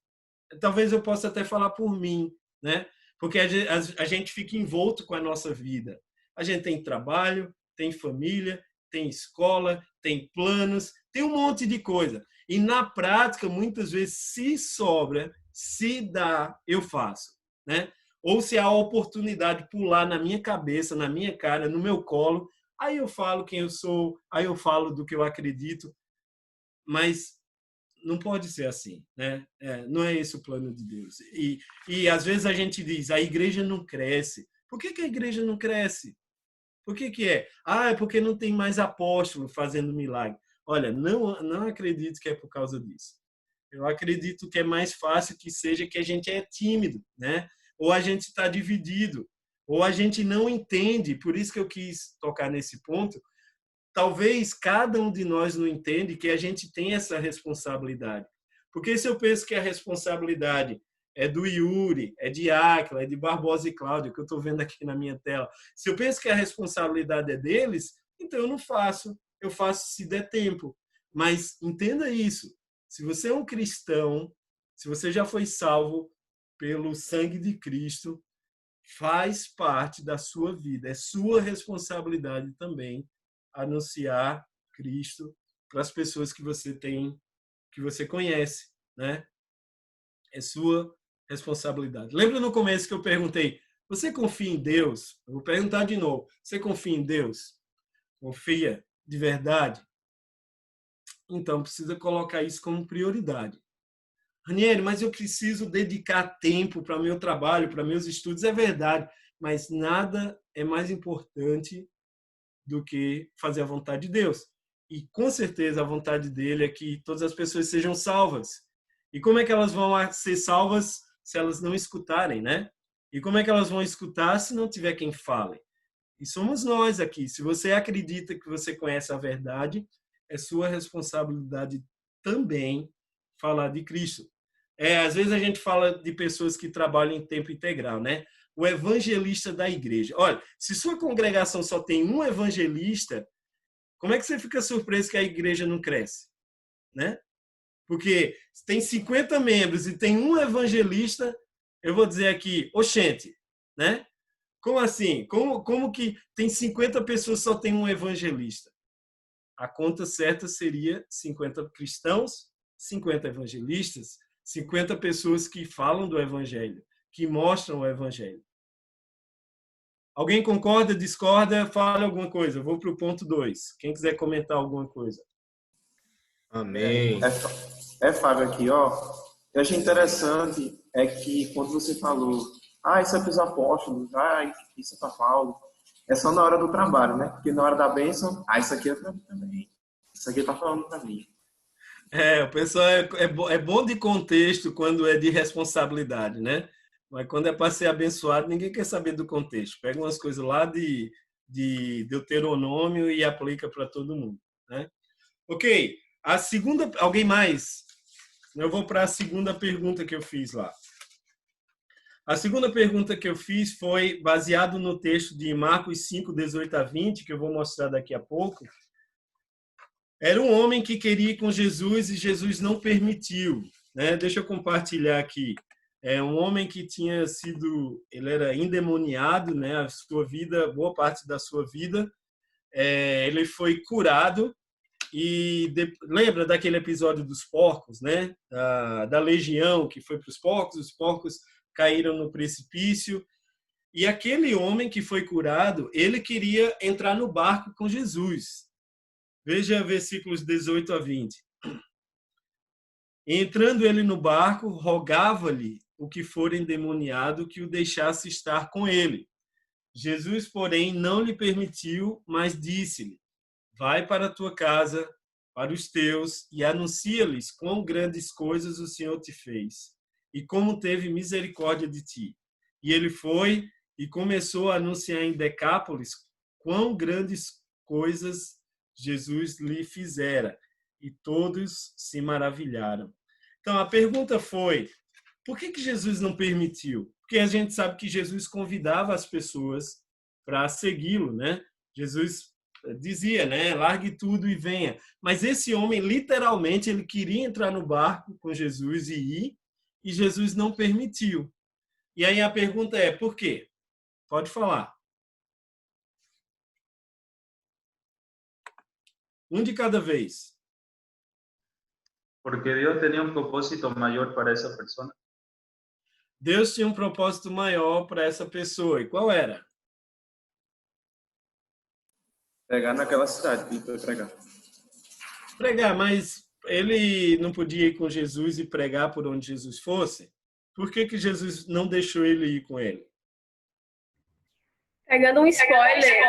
Speaker 5: Talvez eu possa até falar por mim, né? Porque a gente fica envolto com a nossa vida. A gente tem trabalho, tem família, tem escola, tem planos, tem um monte de coisa. E na prática, muitas vezes, se sobra, se dá, eu faço, né? Ou se há a oportunidade de pular na minha cabeça, na minha cara, no meu colo, aí eu falo quem eu sou, aí eu falo do que eu acredito, mas não pode ser assim, né? Não é esse o plano de Deus. E às vezes a gente diz, a igreja não cresce. Por que a igreja não cresce? Por que é? É porque não tem mais apóstolo fazendo milagre. Olha, não acredito que é por causa disso. Eu acredito que é mais fácil que seja que a gente é tímido, né? Ou a gente está dividido, ou a gente não entende. Por isso que eu quis tocar nesse ponto. Talvez cada um de nós não entende que a gente tem essa responsabilidade. Porque se eu penso que a responsabilidade é do Yuri, é de Áquila, é de Barbosa e Cláudio, que eu estou vendo aqui na minha tela, se eu penso que a responsabilidade é deles, então eu não faço. Eu faço se der tempo. Mas entenda isso. Se você é um cristão, se você já foi salvo pelo sangue de Cristo, faz parte da sua vida. É sua responsabilidade também anunciar Cristo para as pessoas que você tem, que você conhece, né? É sua responsabilidade. Lembra no começo que eu perguntei, você confia em Deus? Eu vou perguntar de novo. Você confia em Deus? Confia de verdade? então precisa colocar isso como prioridade. Ranieri, mas eu preciso dedicar tempo para meu trabalho, para meus estudos. É verdade, mas nada é mais importante do que fazer a vontade de Deus. E, com certeza, a vontade dele é que todas as pessoas sejam salvas. E como é que elas vão ser salvas se elas não escutarem, né? E como é que elas vão escutar se não tiver quem fale? E somos nós aqui. Se você acredita que você conhece a verdade, é sua responsabilidade também falar de Cristo. Às vezes a gente fala de pessoas que trabalham em tempo integral, né? O evangelista da igreja. Olha, se sua congregação só tem um evangelista, como é que você fica surpreso que a igreja não cresce? Né? Porque se tem 50 membros e tem um evangelista, eu vou dizer aqui, oxente, né? Como assim? Como que tem 50 pessoas só tem um evangelista? A conta certa seria 50 cristãos, 50 evangelistas, 50 pessoas que falam do evangelho, que mostram o evangelho. Alguém concorda, discorda? Fala alguma coisa. Eu vou para o ponto 2. Quem quiser comentar alguma coisa.
Speaker 12: Amém.
Speaker 10: Fábio, aqui, ó. Eu achei interessante que quando você falou, isso é para os apóstolos, isso é para Paulo, é só na hora do trabalho, né? Porque na hora da bênção, isso aqui é para mim também. Isso aqui está falando para mim.
Speaker 5: O pessoal é bom de contexto quando é de responsabilidade, né? Mas quando é para ser abençoado, ninguém quer saber do contexto. Pega umas coisas lá de Deuteronômio e aplica para todo mundo, né? Ok. A segunda... Alguém mais? Eu vou para a segunda pergunta que eu fiz lá. A segunda pergunta que eu fiz foi baseado no texto de Marcos 5, 18 a 20, que eu vou mostrar daqui a pouco. Era um homem que queria ir com Jesus e Jesus não permitiu, né? Deixa eu compartilhar aqui. É um homem que tinha sido, ele era endemoniado, né? A sua vida, boa parte da sua vida, ele foi curado e lembra daquele episódio dos porcos, né? Da legião que foi para os porcos caíram no precipício e aquele homem que foi curado, ele queria entrar no barco com Jesus. Veja versículos 18 a 20. Entrando ele no barco, rogava-lhe o que for endemoniado que o deixasse estar com ele. Jesus, porém, não lhe permitiu, mas disse-lhe: vai para a tua casa, para os teus, e anuncia-lhes quão grandes coisas o Senhor te fez, e como teve misericórdia de ti. E ele foi e começou a anunciar em Decápolis quão grandes coisas Jesus lhe fizera, e todos se maravilharam. Então, a pergunta foi, por que Jesus não permitiu? Porque a gente sabe que Jesus convidava as pessoas para segui-lo, né? Jesus dizia, né? Largue tudo e venha. Mas esse homem, literalmente, ele queria entrar no barco com Jesus e ir, e Jesus não permitiu. E aí a pergunta é, por quê? Pode falar. Um de cada vez.
Speaker 14: Porque Deus tinha um propósito maior para essa pessoa.
Speaker 5: Deus tinha um propósito maior para essa pessoa. E qual era?
Speaker 10: Pregar naquela cidade, para pregar.
Speaker 5: Pregar, mas ele não podia ir com Jesus e pregar por onde Jesus fosse? Por que Jesus não deixou ele ir com ele?
Speaker 8: Pegando um spoiler.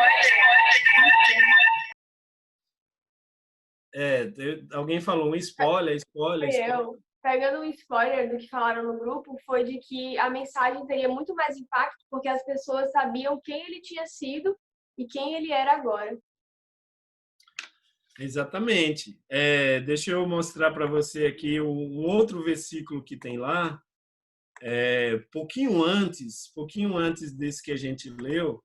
Speaker 5: Alguém falou um spoiler.
Speaker 8: Eu. Pegando um spoiler do que falaram no grupo, foi de que a mensagem teria muito mais impacto porque as pessoas sabiam quem ele tinha sido e quem ele era agora.
Speaker 5: Exatamente. Deixa eu mostrar para você aqui um outro versículo que tem lá, pouquinho antes desse que a gente leu,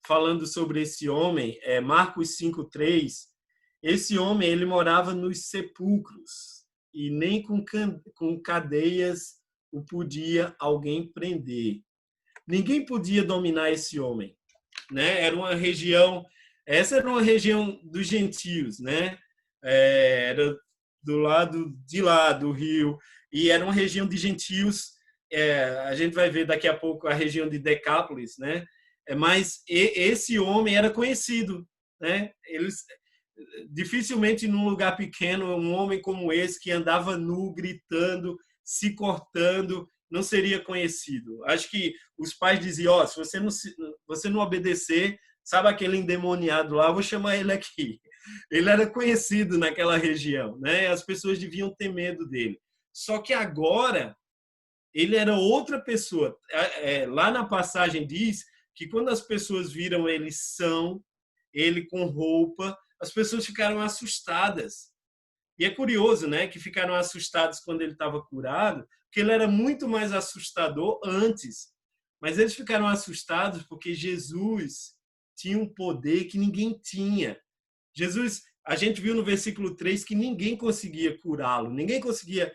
Speaker 5: falando sobre esse homem, Marcos 5:3. Esse homem, ele morava nos sepulcros e nem com cadeias o podia alguém prender. Ninguém podia dominar esse homem, né? Essa era uma região dos gentios, né? Era do lado de lá do rio e era uma região de gentios. A gente vai ver daqui a pouco a região de Decápolis, né? Mas esse homem era conhecido, né? dificilmente num lugar pequeno um homem como esse, que andava nu, gritando, se cortando, não seria conhecido. Acho que os pais diziam, ó, se você não obedecer, sabe aquele endemoniado lá, eu vou chamar ele aqui. Ele era conhecido naquela região, né? As pessoas deviam ter medo dele. Só que agora ele era outra pessoa. Lá na passagem diz que quando as pessoas viram ele com roupa, as pessoas ficaram assustadas. E é curioso, né, que ficaram assustados quando ele estava curado, porque ele era muito mais assustador antes. Mas eles ficaram assustados porque Jesus tinha um poder que ninguém tinha. Jesus, a gente viu no versículo 3 que ninguém conseguia curá-lo, ninguém conseguia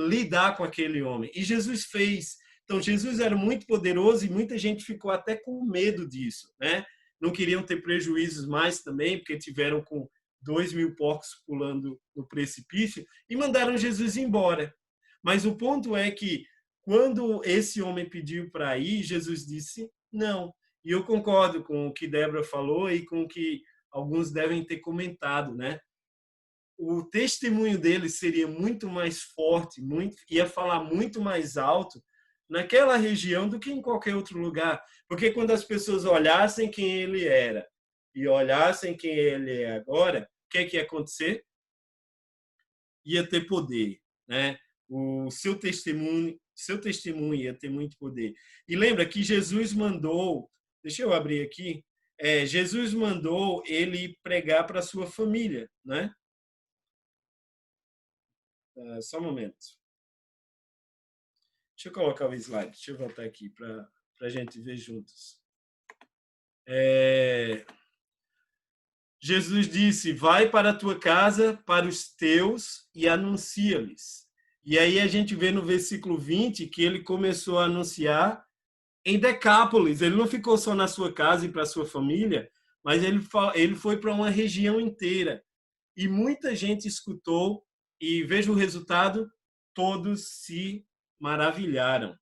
Speaker 5: lidar com aquele homem. E Jesus fez. Então, Jesus era muito poderoso e muita gente ficou até com medo disso, né? Não queriam ter prejuízos mais também, porque tiveram com 2.000 porcos pulando no precipício e mandaram Jesus embora. Mas o ponto é que, quando esse homem pediu para ir, Jesus disse não. E eu concordo com o que Débora falou e com o que alguns devem ter comentado, né? O testemunho dele seria muito mais forte, ia falar muito mais alto naquela região do que em qualquer outro lugar. Porque quando as pessoas olhassem quem ele era e olhassem quem ele é agora, o que ia acontecer? Ia ter poder, né? O seu testemunho ia ter muito poder. E lembra que Jesus mandou, deixa eu abrir aqui, Jesus mandou ele pregar para a sua família, né? Só um momento. Deixa eu colocar o slide. Deixa eu voltar aqui para a gente ver juntos. Jesus disse, vai para a tua casa, para os teus, e anuncia-lhes. E aí a gente vê no versículo 20 que ele começou a anunciar em Decápolis. Ele não ficou só na sua casa e para a sua família, mas ele foi para uma região inteira. E muita gente escutou, e veja o resultado, todos se maravilharam.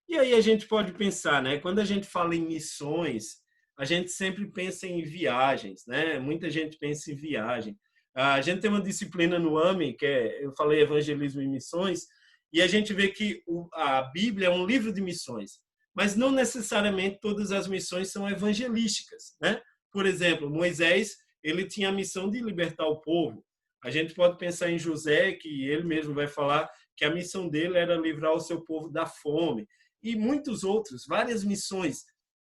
Speaker 5: E aí a gente pode pensar, né? Quando a gente fala em missões, a gente sempre pensa em viagens, né? Muita gente pensa em viagem. A gente tem uma disciplina no AME, que eu falei evangelismo e missões, e a gente vê que a Bíblia é um livro de missões, mas não necessariamente todas as missões são evangelísticas, né? Por exemplo, Moisés, ele tinha a missão de libertar o povo. A gente pode pensar em José, que ele mesmo vai falar que a missão dele era livrar o seu povo da fome. E muitos outros, várias missões.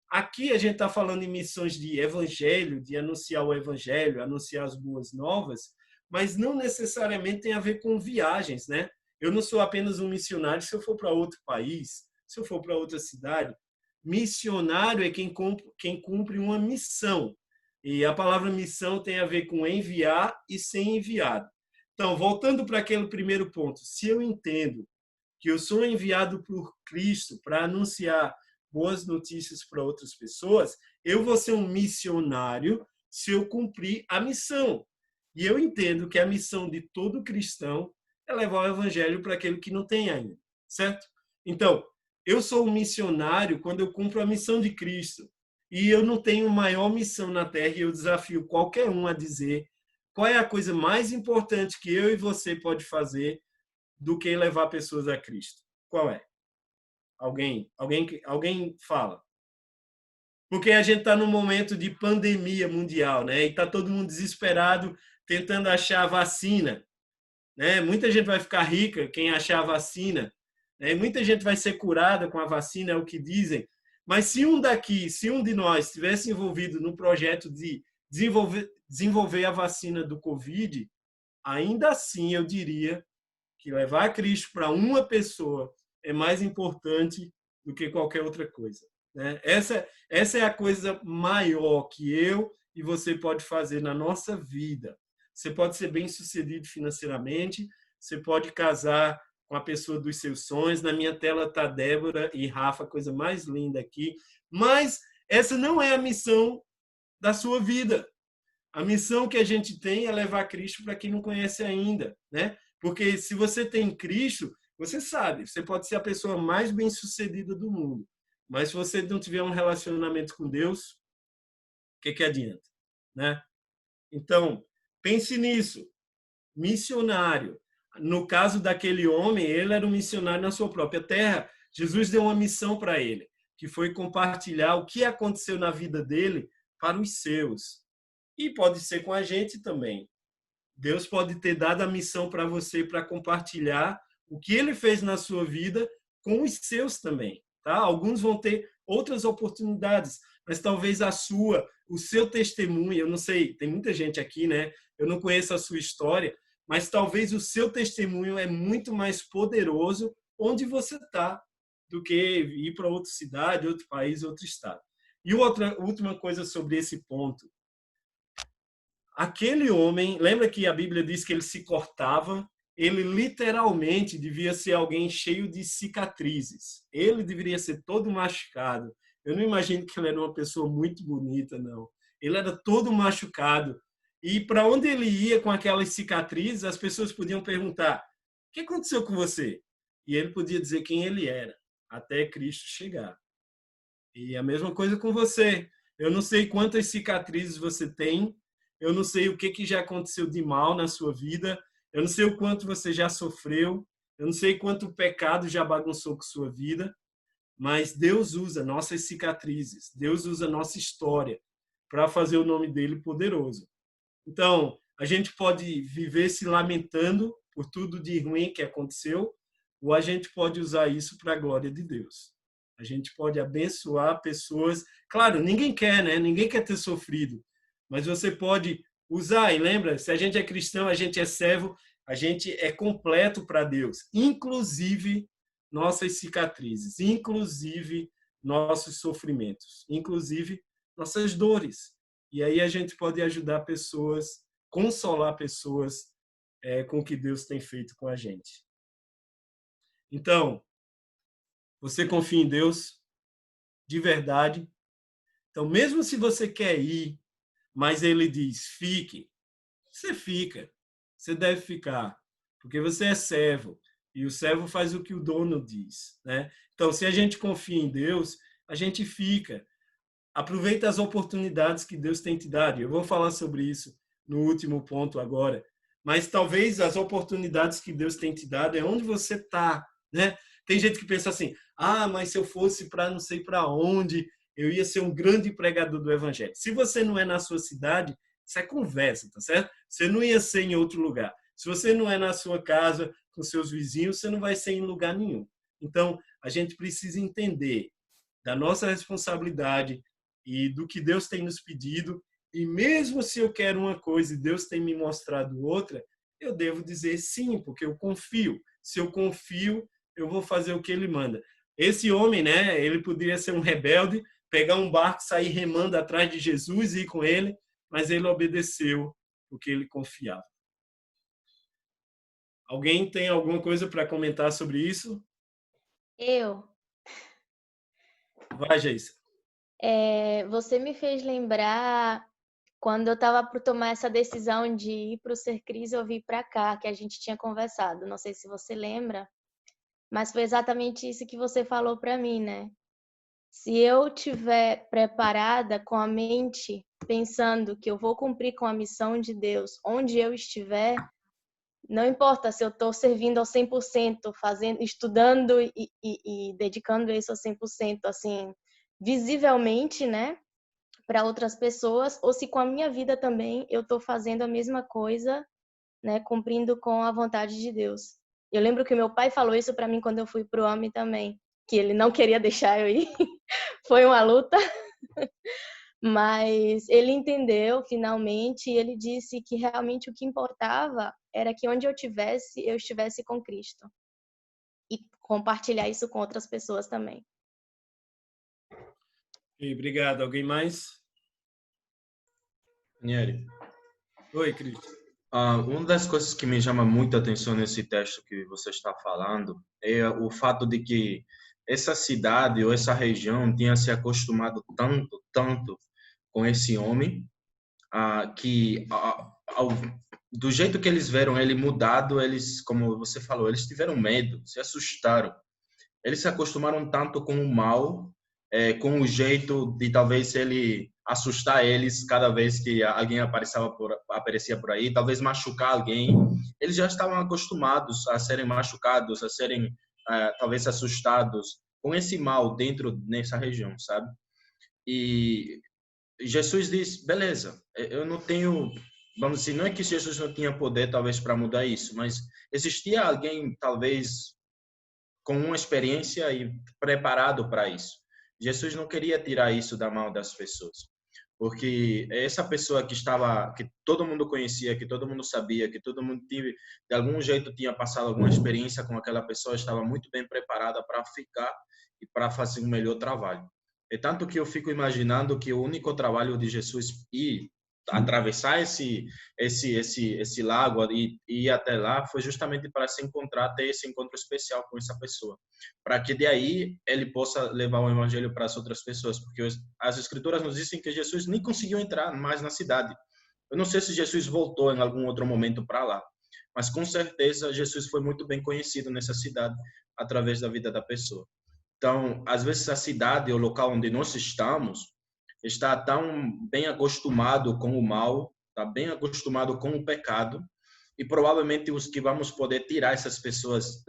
Speaker 5: Aqui a gente está falando em missões de evangelho, de anunciar o evangelho, anunciar as boas novas, mas não necessariamente tem a ver com viagens, né? Eu não sou apenas um missionário se eu for para outro país, se eu for para outra cidade. Missionário é quem cumpre uma missão. E a palavra missão tem a ver com enviar e ser enviado. Então, voltando para aquele primeiro ponto, se eu entendo que eu sou enviado por Cristo para anunciar boas notícias para outras pessoas, eu vou ser um missionário se eu cumprir a missão. E eu entendo que a missão de todo cristão é levar o evangelho para aquele que não tem ainda, certo? Então, eu sou um missionário quando eu cumpro a missão de Cristo. E eu não tenho maior missão na Terra, e eu desafio qualquer um a dizer qual é a coisa mais importante que eu e você pode fazer do que levar pessoas a Cristo. Qual é? Alguém fala. Porque a gente está num momento de pandemia mundial, né? E está todo mundo desesperado tentando achar a vacina, né? Muita gente vai ficar rica quem achar a vacina, né? Muita gente vai ser curada com a vacina, é o que dizem. Mas se um de nós estivesse envolvido no projeto de desenvolver a vacina do Covid, ainda assim eu diria que levar Cristo para uma pessoa é mais importante do que qualquer outra coisa, né? Essa é a coisa maior que eu e você pode fazer na nossa vida. Você pode ser bem-sucedido financeiramente, você pode casar com a pessoa dos seus sonhos. Na minha tela está Débora e Rafa, coisa mais linda aqui. Mas essa não é a missão da sua vida. A missão que a gente tem é levar Cristo para quem não conhece ainda, né? Porque se você tem Cristo, você sabe, você pode ser a pessoa mais bem-sucedida do mundo. Mas se você não tiver um relacionamento com Deus, o que adianta, né? Então, Pense nisso, missionário. No caso daquele homem, ele era um missionário na sua própria terra. Jesus deu uma missão para ele, que foi compartilhar o que aconteceu na vida dele para os seus. E pode ser com a gente também. Deus pode ter dado a missão para você para compartilhar o que ele fez na sua vida com os seus também. Tá? Alguns vão ter outras oportunidades, mas talvez o seu testemunho, eu não sei, tem muita gente aqui, né? Eu não conheço a sua história, mas talvez o seu testemunho é muito mais poderoso onde você está do que ir para outra cidade, outro país, outro estado. E última coisa sobre esse ponto. Aquele homem, lembra que a Bíblia diz que ele se cortava? Ele literalmente devia ser alguém cheio de cicatrizes. Ele deveria ser todo machucado. Eu não imagino que ele era uma pessoa muito bonita, não. Ele era todo machucado. E para onde ele ia com aquelas cicatrizes, as pessoas podiam perguntar: o que aconteceu com você? E ele podia dizer quem ele era, até Cristo chegar. E a mesma coisa com você. Eu não sei quantas cicatrizes você tem, eu não sei o que já aconteceu de mal na sua vida, eu não sei o quanto você já sofreu, eu não sei quanto o pecado já bagunçou com sua vida, mas Deus usa nossas cicatrizes, Deus usa nossa história para fazer o nome dele poderoso. Então, a gente pode viver se lamentando por tudo de ruim que aconteceu, ou a gente pode usar isso para a glória de Deus. A gente pode abençoar pessoas. Claro, ninguém quer, né? Ninguém quer ter sofrido. Mas você pode usar. E lembra, se a gente é cristão, a gente é servo, a gente é completo para Deus. Inclusive nossas cicatrizes, inclusive nossos sofrimentos, inclusive nossas dores. E aí a gente pode ajudar pessoas, consolar pessoas com o que Deus tem feito com a gente. Então, você confia em Deus de verdade? Então, mesmo se você quer ir, mas ele diz, fique, você fica. Você deve ficar, porque você é servo. E o servo faz o que o dono diz, né? Então, se a gente confia em Deus, a gente fica. Aproveita as oportunidades que Deus tem te dado. Eu vou falar sobre isso no último ponto agora. Mas talvez as oportunidades que Deus tem te dado é onde você está, né? Tem gente que pensa assim, mas se eu fosse para não sei para onde, eu ia ser um grande pregador do evangelho. Se você não é na sua cidade, isso é conversa, tá certo? Você não ia ser em outro lugar. Se você não é na sua casa, com seus vizinhos, você não vai ser em lugar nenhum. Então, a gente precisa entender da nossa responsabilidade e do que Deus tem nos pedido. E mesmo se eu quero uma coisa e Deus tem me mostrado outra, eu devo dizer sim, porque eu confio. Se eu confio, eu vou fazer o que ele manda. Esse homem, né, ele poderia ser um rebelde, pegar um barco, sair remando atrás de Jesus e ir com ele, mas ele obedeceu porque ele confiava. Alguém tem alguma coisa para comentar sobre isso?
Speaker 15: Eu.
Speaker 5: Vai, Geisa.
Speaker 15: Você me fez lembrar quando eu estava por tomar essa decisão de ir para o Ser Cris, eu vim para cá, que a gente tinha conversado. Não sei se você lembra, mas foi exatamente isso que você falou para mim, né? Se eu estiver preparada com a mente, pensando que eu vou cumprir com a missão de Deus onde eu estiver, não importa se eu estou servindo ao 100%, estudando e dedicando isso ao 100%, assim, visivelmente, né, para outras pessoas, ou se com a minha vida também eu estou fazendo a mesma coisa, né, cumprindo com a vontade de Deus. Eu lembro que meu pai falou isso para mim quando eu fui para o AME também, que ele não queria deixar eu ir. Foi uma luta. Mas ele entendeu finalmente e ele disse que realmente o que importava era que onde eu estivesse com Cristo. E compartilhar isso com outras pessoas também.
Speaker 5: Obrigado. Alguém mais?
Speaker 12: Nieri.
Speaker 5: Oi, Cristo.
Speaker 12: Uma das coisas que me chama muita atenção nesse texto que você está falando é o fato de que essa cidade ou essa região tinha se acostumado tanto com esse homem, que do jeito que eles viram ele mudado, eles, como você falou, eles tiveram medo, se assustaram. Eles se acostumaram tanto com o mal, com o jeito de talvez ele assustar eles cada vez que alguém aparecia por aí, talvez machucar alguém. Eles já estavam acostumados a serem machucados, a serem talvez assustados com esse mal nessa região, sabe? E Jesus diz, beleza, eu não tenho, vamos dizer, não é que Jesus não tinha poder talvez para mudar isso, mas existia alguém talvez com uma experiência e preparado para isso. Jesus não queria tirar isso da mão das pessoas, porque essa pessoa que todo mundo conhecia, que todo mundo sabia, que todo mundo de algum jeito tinha passado alguma experiência com aquela pessoa, estava muito bem preparada para ficar e para fazer um melhor trabalho. É tanto que eu fico imaginando que o único trabalho de Jesus ir atravessar esse lago e ir até lá foi justamente para se encontrar, ter esse encontro especial com essa pessoa, para que de aí ele possa levar o evangelho para as outras pessoas, porque as escrituras nos dizem que Jesus nem conseguiu entrar mais na cidade. Eu não sei se Jesus voltou em algum outro momento para lá, mas com certeza Jesus foi muito bem conhecido nessa cidade através da vida da pessoa. Então, às vezes a cidade, o local onde nós estamos, está tão bem acostumado com o mal, está bem acostumado com o pecado, e provavelmente os que vamos poder tirar essas pessoas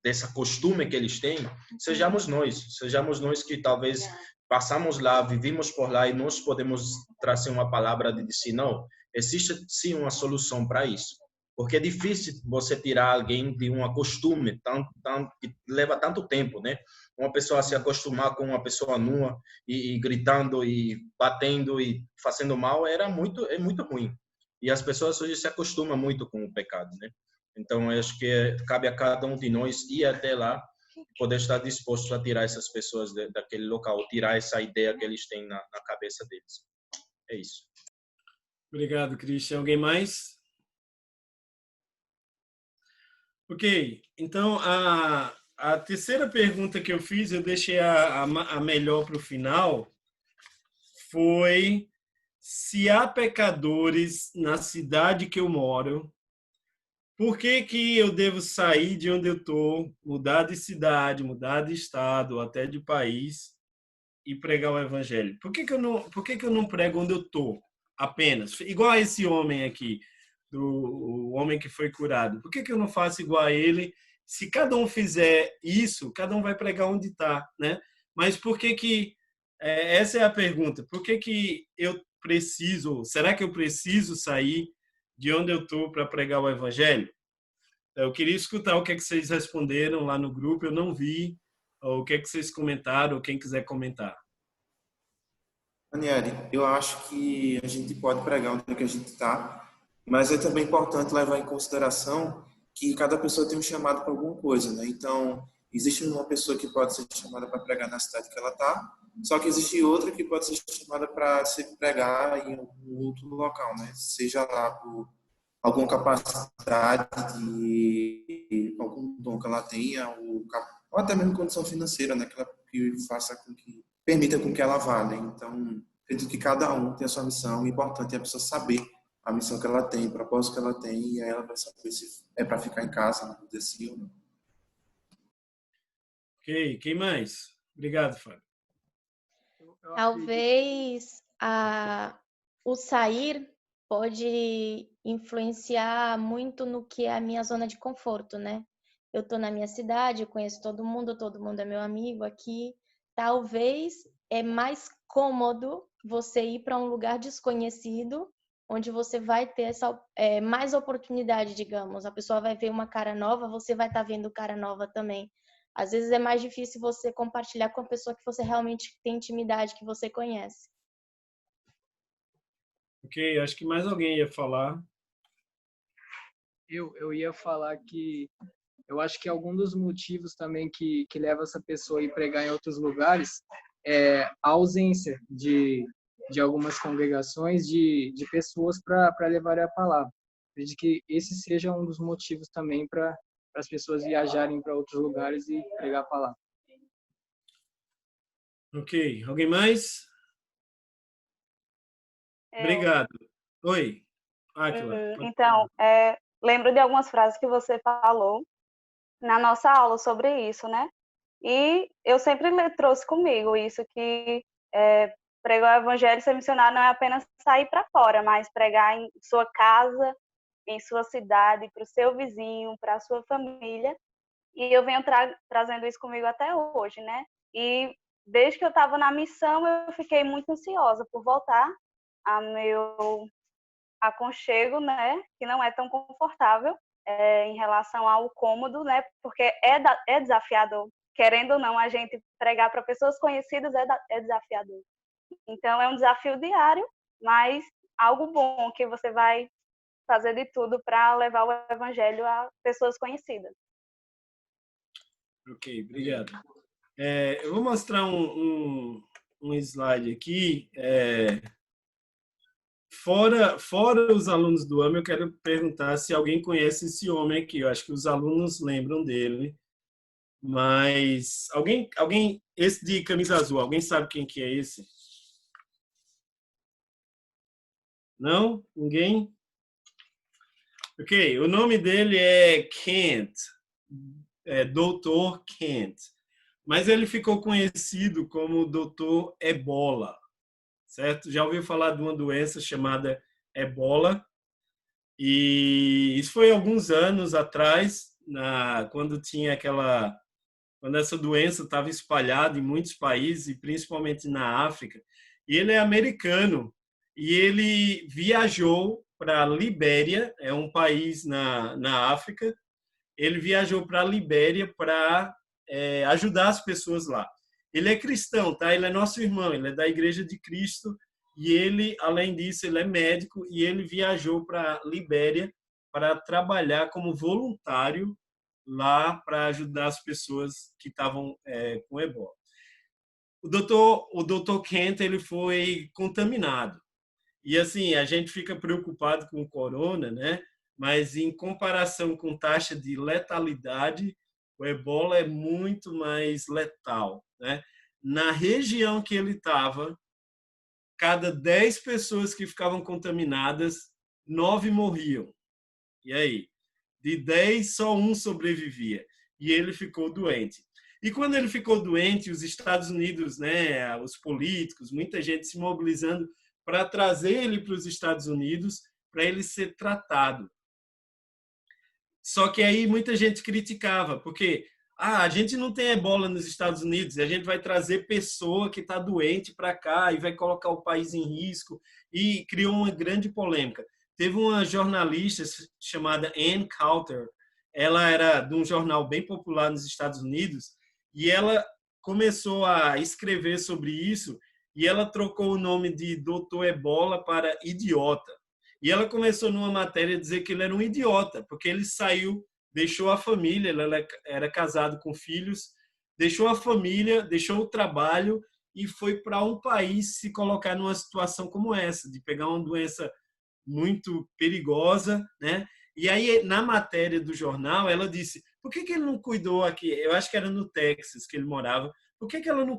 Speaker 12: dessa costume que eles têm, sejamos nós que talvez passamos lá, vivimos por lá e nós podemos trazer uma palavra de dizer, não, existe sim uma solução para isso. Porque é difícil você tirar alguém de um costume que leva tanto tempo, né? Uma pessoa se acostumar com uma pessoa nua e gritando e batendo e fazendo mal é muito ruim. E as pessoas hoje se acostumam muito com o pecado, né? Então, eu acho que cabe a cada um de nós ir até lá, poder estar disposto a tirar essas pessoas daquele local, tirar essa ideia que eles têm na cabeça deles. É isso.
Speaker 5: Obrigado, Christian. Alguém mais? Ok, então a terceira pergunta que eu fiz, eu deixei a melhor para o final, foi se há pecadores na cidade que eu moro, por que que eu devo sair de onde eu estou, mudar de cidade, mudar de estado, até de país e pregar o evangelho? Por que que eu não prego onde eu estou apenas? Igual a esse homem aqui, o homem que foi curado. Por que que eu não faço igual a ele? Se cada um fizer isso, cada um vai pregar onde está, né? Mas por que que essa é a pergunta? Por que que eu preciso? Será que eu preciso sair de onde eu estou para pregar o evangelho? Eu queria escutar o que é que vocês responderam lá no grupo. Eu não vi o que é que vocês comentaram. Ou quem quiser comentar.
Speaker 10: Daniele, eu acho que a gente pode pregar onde é que a gente está. Mas é também importante levar em consideração que cada pessoa tem um chamado para alguma coisa, né? Então, existe uma pessoa que pode ser chamada para pregar na cidade que ela está, só que existe outra que pode ser chamada para se pregar em algum outro local, né? Seja lá por alguma capacidade de algum dom que ela tenha, ou até mesmo condição financeira, né? Que faça com que permita com que ela vá, né? Então, acredito que cada um tem a sua missão. O importante é a pessoa saber a missão que ela tem, o propósito que ela tem, e aí ela vai saber se é para ficar em casa, não poder assim ou não.
Speaker 5: Ok, quem mais? Obrigado, Fábio.
Speaker 15: Talvez o sair pode influenciar muito no que é a minha zona de conforto, né? Eu tô na minha cidade, eu conheço todo mundo é meu amigo aqui. Talvez é mais cômodo você ir para um lugar desconhecido, onde você vai ter mais oportunidade, digamos. A pessoa vai ver uma cara nova, você vai estar vendo cara nova também. Às vezes é mais difícil você compartilhar com a pessoa que você realmente tem intimidade, que você conhece.
Speaker 5: Ok, acho que mais alguém ia falar.
Speaker 16: Eu ia falar que eu acho que algum dos motivos também que leva essa pessoa a ir pregar em outros lugares é a ausência de algumas congregações, de pessoas para levar a palavra. Acredito que esse seja um dos motivos também para as pessoas viajarem para outros lugares e pregar a palavra.
Speaker 5: Ok, alguém mais? Obrigado. Oi, Átila.
Speaker 9: Então, lembro de algumas frases que você falou na nossa aula sobre isso, né? E eu sempre trouxe comigo isso, que pregar o evangelho, ser missionário não é apenas sair para fora, mas pregar em sua casa, em sua cidade, para o seu vizinho, para a sua família. E eu venho trazendo isso comigo até hoje, né? E desde que eu estava na missão, eu fiquei muito ansiosa por voltar a meu aconchego, né? Que não é tão confortável em relação ao cômodo, né? Porque é desafiador. Querendo ou não, a gente pregar para pessoas conhecidas é desafiador. Então, é um desafio diário, mas algo bom que você vai fazer de tudo para levar o evangelho a pessoas conhecidas.
Speaker 5: Ok, obrigado. Eu vou mostrar um slide aqui. Fora os alunos do AME, eu quero perguntar se alguém conhece esse homem aqui. Eu acho que os alunos lembram dele. Mas alguém esse de camisa azul, alguém sabe quem que é esse? Não? Ninguém? Ok, o nome dele é Kent, Dr. Kent, mas ele ficou conhecido como Dr. Ebola, certo? Já ouviu falar de uma doença chamada Ebola? E isso foi alguns anos atrás, quando essa doença estava espalhada em muitos países, e principalmente na África. E ele é americano, e ele viajou para a Libéria, é um país na África. Ele viajou para a Libéria para ajudar as pessoas lá. Ele é cristão, tá? Ele é nosso irmão, ele é da Igreja de Cristo, e ele, além disso, ele é médico, e ele viajou para a Libéria para trabalhar como voluntário lá para ajudar as pessoas que estavam com ebola. O Dr. Kent, ele foi contaminado. E assim, a gente fica preocupado com o corona, né? Mas em comparação com taxa de letalidade, o ebola é muito mais letal, né? Na região que ele estava, cada 10 pessoas que ficavam contaminadas, 9 morriam. E aí? De 10, só um sobrevivia. E ele ficou doente. E quando ele ficou doente, os Estados Unidos, né, os políticos, muita gente se mobilizando para trazer ele para os Estados Unidos para ele ser tratado. Só que aí muita gente criticava, porque a gente não tem ebola nos Estados Unidos, a gente vai trazer pessoa que está doente para cá e vai colocar o país em risco, e criou uma grande polêmica. Teve uma jornalista chamada Ann Coulter, ela era de um jornal bem popular nos Estados Unidos, e ela começou a escrever sobre isso, e ela trocou o nome de Dr. Ebola para idiota. E ela começou numa matéria a dizer que ele era um idiota, porque ele saiu, deixou a família, ele era casado com filhos, deixou a família, deixou o trabalho e foi para um país se colocar numa situação como essa, de pegar uma doença muito perigosa, né? E aí, na matéria do jornal, ela disse, por que ele não cuidou aqui? Eu acho que era no Texas que ele morava. Por que ele não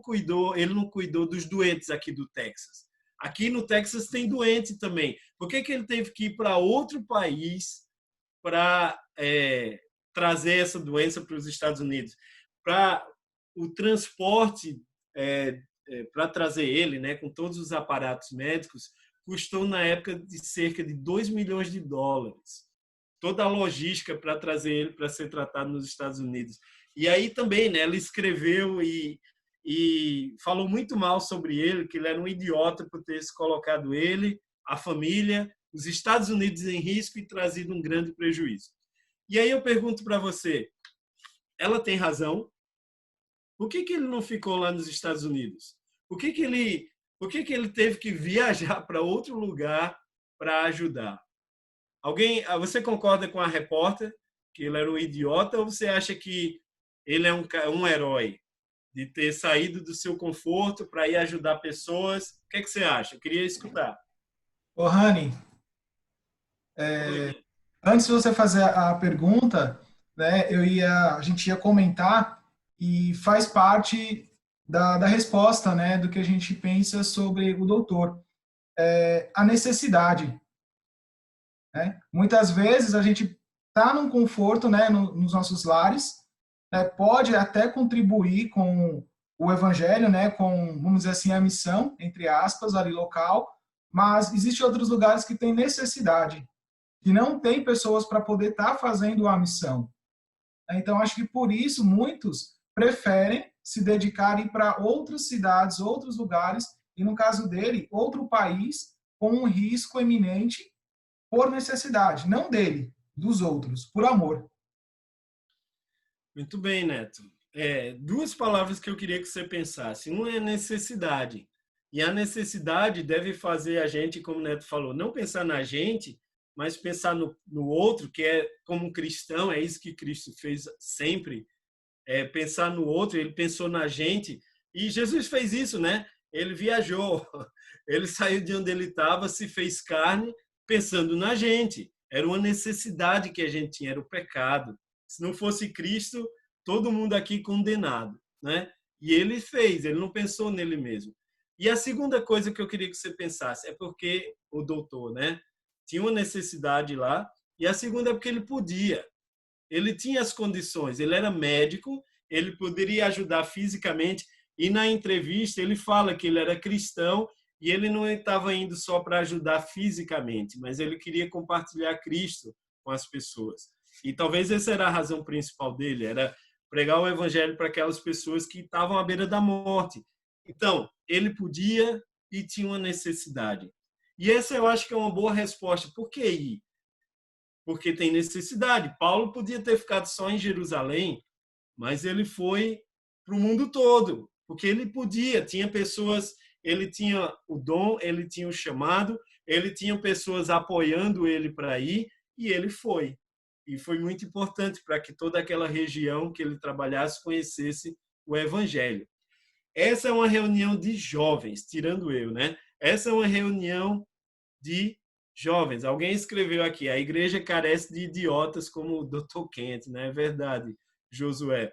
Speaker 5: cuidou dos doentes aqui do Texas? Aqui no Texas tem doente também. Por que ele teve que ir para outro país para trazer essa doença para os Estados Unidos? Para o transporte, para trazer ele, né, com todos os aparatos médicos, custou na época de cerca de 2 milhões de dólares. Toda a logística para trazer ele para ser tratado nos Estados Unidos. E aí também, né, ela escreveu e falou muito mal sobre ele, que ele era um idiota por ter se colocado ele, a família, os Estados Unidos em risco e trazido um grande prejuízo. E aí eu pergunto para você, ela tem razão? Por que ele não ficou lá nos Estados Unidos? Por que ele teve que viajar para outro lugar para ajudar? Você concorda com a repórter que ele era um idiota, ou você acha que ele é um herói de ter saído do seu conforto para ir ajudar pessoas? O que é que você acha? Eu queria escutar.
Speaker 17: Ô, Rani, antes de você fazer a pergunta, né, a gente ia comentar e faz parte da resposta, né, do que a gente pensa sobre o doutor. A necessidade. Né? Muitas vezes a gente está num conforto, né, nos nossos lares, né, pode até contribuir com o evangelho, né, com, vamos dizer assim, a missão, entre aspas, ali local, mas existem outros lugares que têm necessidade, que não tem pessoas para poder estar fazendo a missão. Então, acho que por isso muitos preferem se dedicarem para outras cidades, outros lugares, e no caso dele, outro país com um risco eminente por necessidade, não dele, dos outros, por amor.
Speaker 5: Muito bem, Neto. Duas palavras que eu queria que você pensasse. Uma é necessidade. E a necessidade deve fazer a gente, como o Neto falou, não pensar na gente, mas pensar no outro, que é como cristão, é isso que Cristo fez sempre, pensar no outro. Ele pensou na gente, e Jesus fez isso, né? Ele viajou, ele saiu de onde ele estava, se fez carne, pensando na gente. Era uma necessidade que a gente tinha, era o pecado. Se não fosse Cristo, todo mundo aqui condenado, né? E ele fez, ele não pensou nele mesmo. E a segunda coisa que eu queria que você pensasse é porque o doutor, né, tinha uma necessidade lá, e a segunda é porque ele podia. Ele tinha as condições, ele era médico, ele poderia ajudar fisicamente, e na entrevista ele fala que ele era cristão e ele não estava indo só para ajudar fisicamente, mas ele queria compartilhar Cristo com as pessoas. E talvez essa era a razão principal dele, era pregar o evangelho para aquelas pessoas que estavam à beira da morte. Então, ele podia e tinha uma necessidade. E essa eu acho que é uma boa resposta. Por que ir? Porque tem necessidade. Paulo podia ter ficado só em Jerusalém, mas ele foi para o mundo todo, porque ele podia. Tinha pessoas, ele tinha o dom, ele tinha o chamado, ele tinha pessoas apoiando ele para ir, e ele foi. E foi muito importante para que toda aquela região que ele trabalhasse conhecesse o evangelho. Essa é uma reunião de jovens, tirando eu, né? Essa é uma reunião de jovens. Alguém escreveu aqui, a igreja carece de idiotas como o Dr. Kent, né? É verdade, Josué.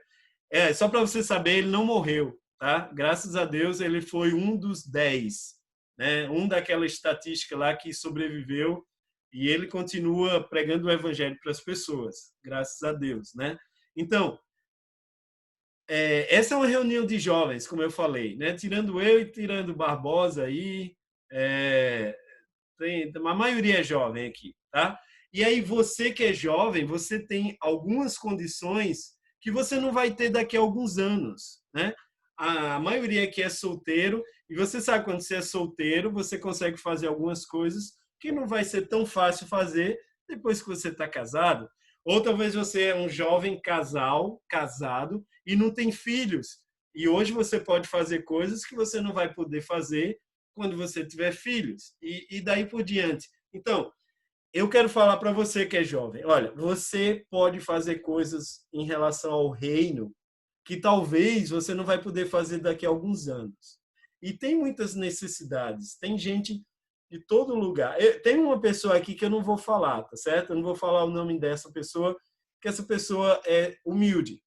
Speaker 5: Só para você saber, ele não morreu, tá? Graças a Deus, ele foi um dos 10, né? Um daquela estatística lá que sobreviveu, e ele continua pregando o evangelho para as pessoas, graças a Deus, né? Então, essa é uma reunião de jovens, como eu falei, né? Tirando eu e tirando Barbosa aí, a maioria é jovem aqui, tá? E aí você que é jovem, você tem algumas condições que você não vai ter daqui a alguns anos, né? A maioria aqui é solteiro, e você sabe, quando você é solteiro, você consegue fazer algumas coisas que não vai ser tão fácil fazer depois que você está casado. Ou talvez você é um jovem casado, e não tem filhos. E hoje você pode fazer coisas que você não vai poder fazer quando você tiver filhos. E daí por diante. Então, eu quero falar para você que é jovem. Olha, você pode fazer coisas em relação ao reino que talvez você não vai poder fazer daqui a alguns anos. E tem muitas necessidades. Tem gente de todo lugar. Tem uma pessoa aqui que eu não vou falar, tá certo? Eu não vou falar o nome dessa pessoa, porque essa pessoa é humilde.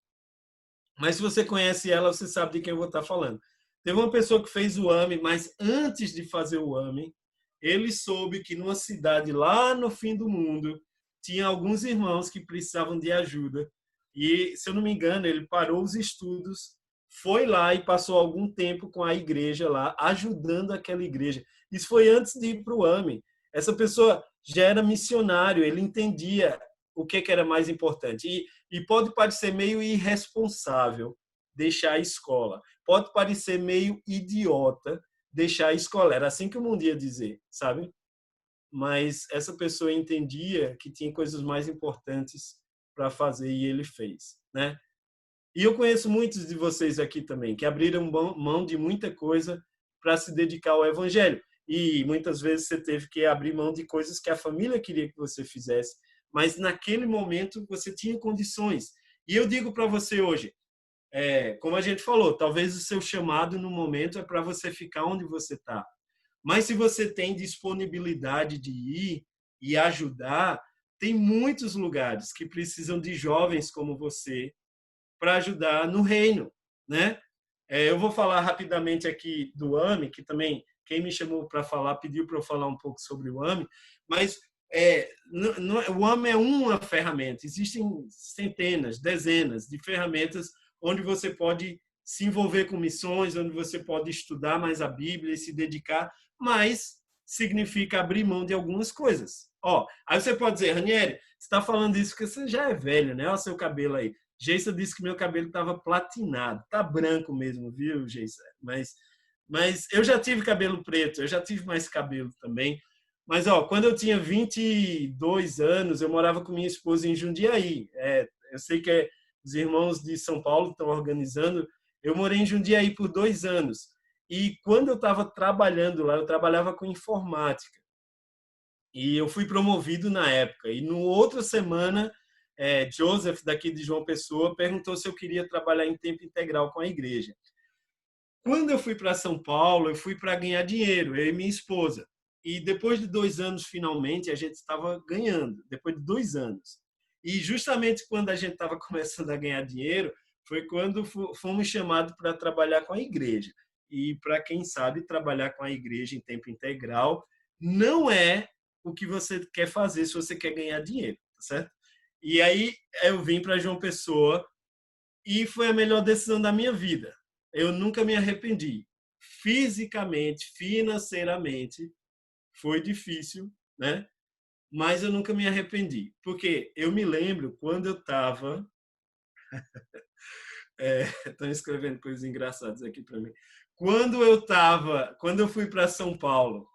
Speaker 5: Mas se você conhece ela, você sabe de quem eu vou estar falando. Teve uma pessoa que fez o AME, mas antes de fazer o AME, ele soube que numa cidade lá no fim do mundo, tinha alguns irmãos que precisavam de ajuda. E, se eu não me engano, ele parou os estudos, foi lá e passou algum tempo com a igreja lá, ajudando aquela igreja. Isso foi antes de ir para o AME. Essa pessoa já era missionário, ele entendia o que era mais importante. E pode parecer meio irresponsável deixar a escola. Pode parecer meio idiota deixar a escola. Era assim que o mundo ia dizer, sabe? Mas essa pessoa entendia que tinha coisas mais importantes para fazer e ele fez, né? E eu conheço muitos de vocês aqui também que abriram mão de muita coisa para se dedicar ao evangelho. E muitas vezes você teve que abrir mão de coisas que a família queria que você fizesse, mas naquele momento você tinha condições. E eu digo para você hoje, como a gente falou, talvez o seu chamado no momento é para você ficar onde você está. Mas se você tem disponibilidade de ir e ajudar, tem muitos lugares que precisam de jovens como você para ajudar no reino, né? Eu vou falar rapidamente aqui do AME, que também quem me chamou para falar pediu para eu falar um pouco sobre o AME, mas o AME é uma ferramenta. Existem centenas, dezenas de ferramentas onde você pode se envolver com missões, onde você pode estudar mais a Bíblia e se dedicar, mas significa abrir mão de algumas coisas. Aí você pode dizer, Ranieri, você está falando isso porque você já é velho, né? Olha o seu cabelo aí. Geisa disse que meu cabelo estava platinado. Tá branco mesmo, viu, Geisa? Mas eu já tive cabelo preto, eu já tive mais cabelo também. Mas, quando eu tinha 22 anos, eu morava com minha esposa em Jundiaí. Eu sei que os irmãos de São Paulo estão organizando. Eu morei em Jundiaí por 2 anos. E quando eu estava trabalhando lá, eu trabalhava com informática. E eu fui promovido na época. E, no outra semana, Joseph, daqui de João Pessoa, perguntou se eu queria trabalhar em tempo integral com a igreja. Quando eu fui para São Paulo, eu fui para ganhar dinheiro, eu e minha esposa. E depois de 2 anos, finalmente, a gente estava ganhando. Depois de 2 anos. E justamente quando a gente estava começando a ganhar dinheiro, foi quando fomos chamados para trabalhar com a igreja. E, para quem sabe, trabalhar com a igreja em tempo integral não é o que você quer fazer se você quer ganhar dinheiro, tá certo? E aí eu vim para João Pessoa e foi a melhor decisão da minha vida. Eu nunca me arrependi. Fisicamente, financeiramente, foi difícil, né? Mas eu nunca me arrependi. Porque eu me lembro quando eu estava... Estão escrevendo coisas engraçadas aqui para mim. Quando eu fui para São Paulo,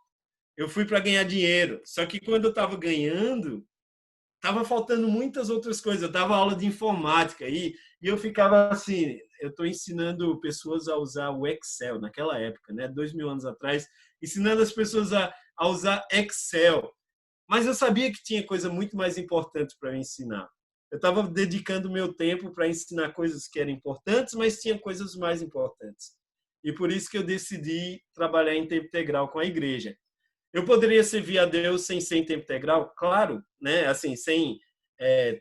Speaker 5: eu fui para ganhar dinheiro. Só que quando eu estava ganhando, estava faltando muitas outras coisas. Eu dava aula de informática e eu ficava assim, eu estou ensinando pessoas a usar o Excel naquela época, né? 2000 anos atrás, ensinando as pessoas a usar Excel. Mas eu sabia que tinha coisa muito mais importante para me ensinar. Eu estava dedicando meu tempo para ensinar coisas que eram importantes, mas tinha coisas mais importantes. E por isso que eu decidi trabalhar em tempo integral com a igreja. Eu poderia servir a Deus sem ser em tempo integral? Claro, né? Assim, sem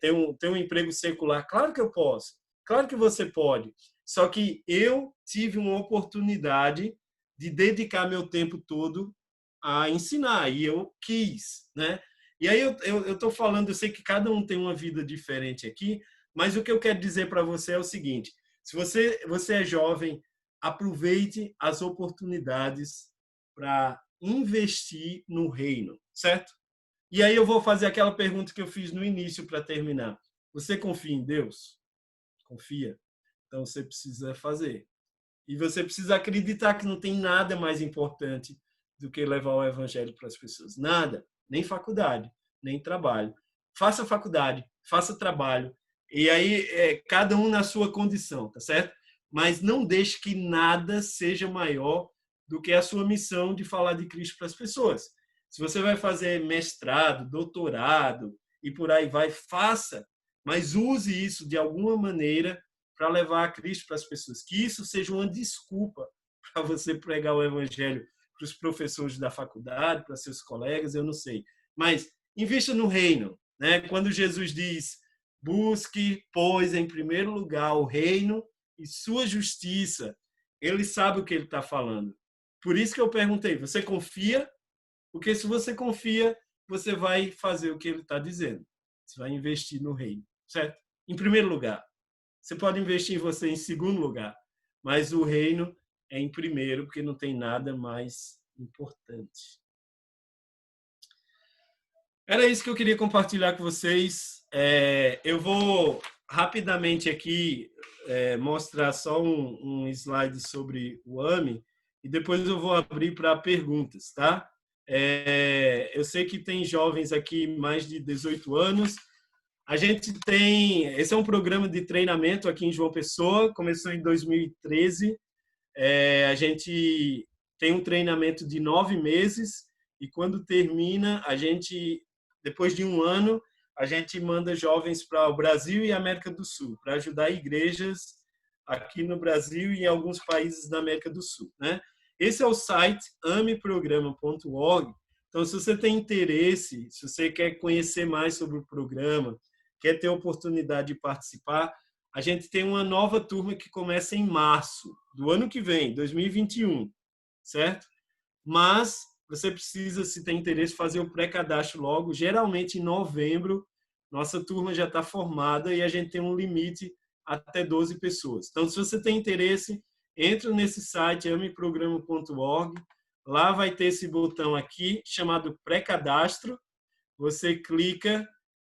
Speaker 5: ter um emprego secular. Claro que eu posso. Claro que você pode. Só que eu tive uma oportunidade de dedicar meu tempo todo a ensinar. E eu quis, né? E aí eu estou falando, eu sei que cada um tem uma vida diferente aqui, mas o que eu quero dizer para você é o seguinte: se você é jovem, aproveite as oportunidades para investir no reino, certo? E aí eu vou fazer aquela pergunta que eu fiz no início para terminar. Você confia em Deus? Confia. Então você precisa fazer. E você precisa acreditar que não tem nada mais importante do que levar o evangelho para as pessoas. Nada. Nem faculdade, nem trabalho. Faça faculdade, faça trabalho. E aí, cada um na sua condição, tá certo? Mas não deixe que nada seja maior do que a sua missão de falar de Cristo para as pessoas. Se você vai fazer mestrado, doutorado e por aí vai, faça. Mas use isso de alguma maneira para levar a Cristo para as pessoas. Que isso seja uma desculpa para você pregar o evangelho para os professores da faculdade, para seus colegas, eu não sei. Mas invista no reino, né? Quando Jesus diz, busque, pois, em primeiro lugar o reino e sua justiça, ele sabe o que ele está falando. Por isso que eu perguntei, você confia? Porque se você confia, você vai fazer o que ele está dizendo. Você vai investir no reino, certo? Em primeiro lugar. Você pode investir em você em segundo lugar, mas o reino é em primeiro, porque não tem nada mais importante. Era isso que eu queria compartilhar com vocês. Eu vou rapidamente aqui mostrar só um slide sobre o AME e depois eu vou abrir para perguntas, tá? Eu sei que tem jovens aqui mais de 18 anos. A gente tem... Esse é um programa de treinamento aqui em João Pessoa, começou em 2013. A gente tem um treinamento de 9 meses e quando termina, depois de 1 ano, a gente manda jovens para o Brasil e América do Sul, para ajudar igrejas aqui no Brasil e em alguns países da América do Sul, né? Esse é o site ameprograma.org. Então, se você tem interesse, se você quer conhecer mais sobre o programa, quer ter a oportunidade de participar, a gente tem uma nova turma que começa em março do ano que vem, 2021, certo? Mas você precisa, se tem interesse, fazer o pré-cadastro logo. Geralmente, em novembro, nossa turma já está formada e a gente tem um limite até 12 pessoas. Então, se você tem interesse, entra nesse site ameprograma.org. Lá vai ter esse botão aqui chamado pré-cadastro. Você clica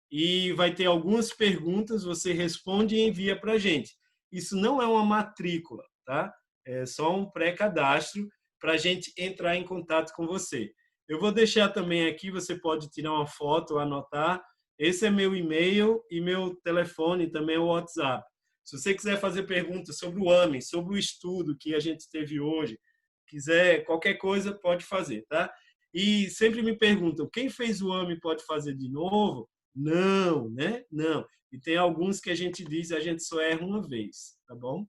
Speaker 5: e vai ter algumas perguntas, você responde e envia para a gente. Isso não é uma matrícula, tá? É só um pré-cadastro para a gente entrar em contato com você. Eu vou deixar também aqui, você pode tirar uma foto, anotar. Esse é meu e-mail e meu telefone também é o WhatsApp. Se você quiser fazer perguntas sobre o AME, sobre o estudo que a gente teve hoje, quiser qualquer coisa, pode fazer, tá? E sempre me perguntam, quem fez o AME pode fazer de novo? Não, né? Não. E tem alguns que a gente diz, a gente só erra uma vez, tá bom?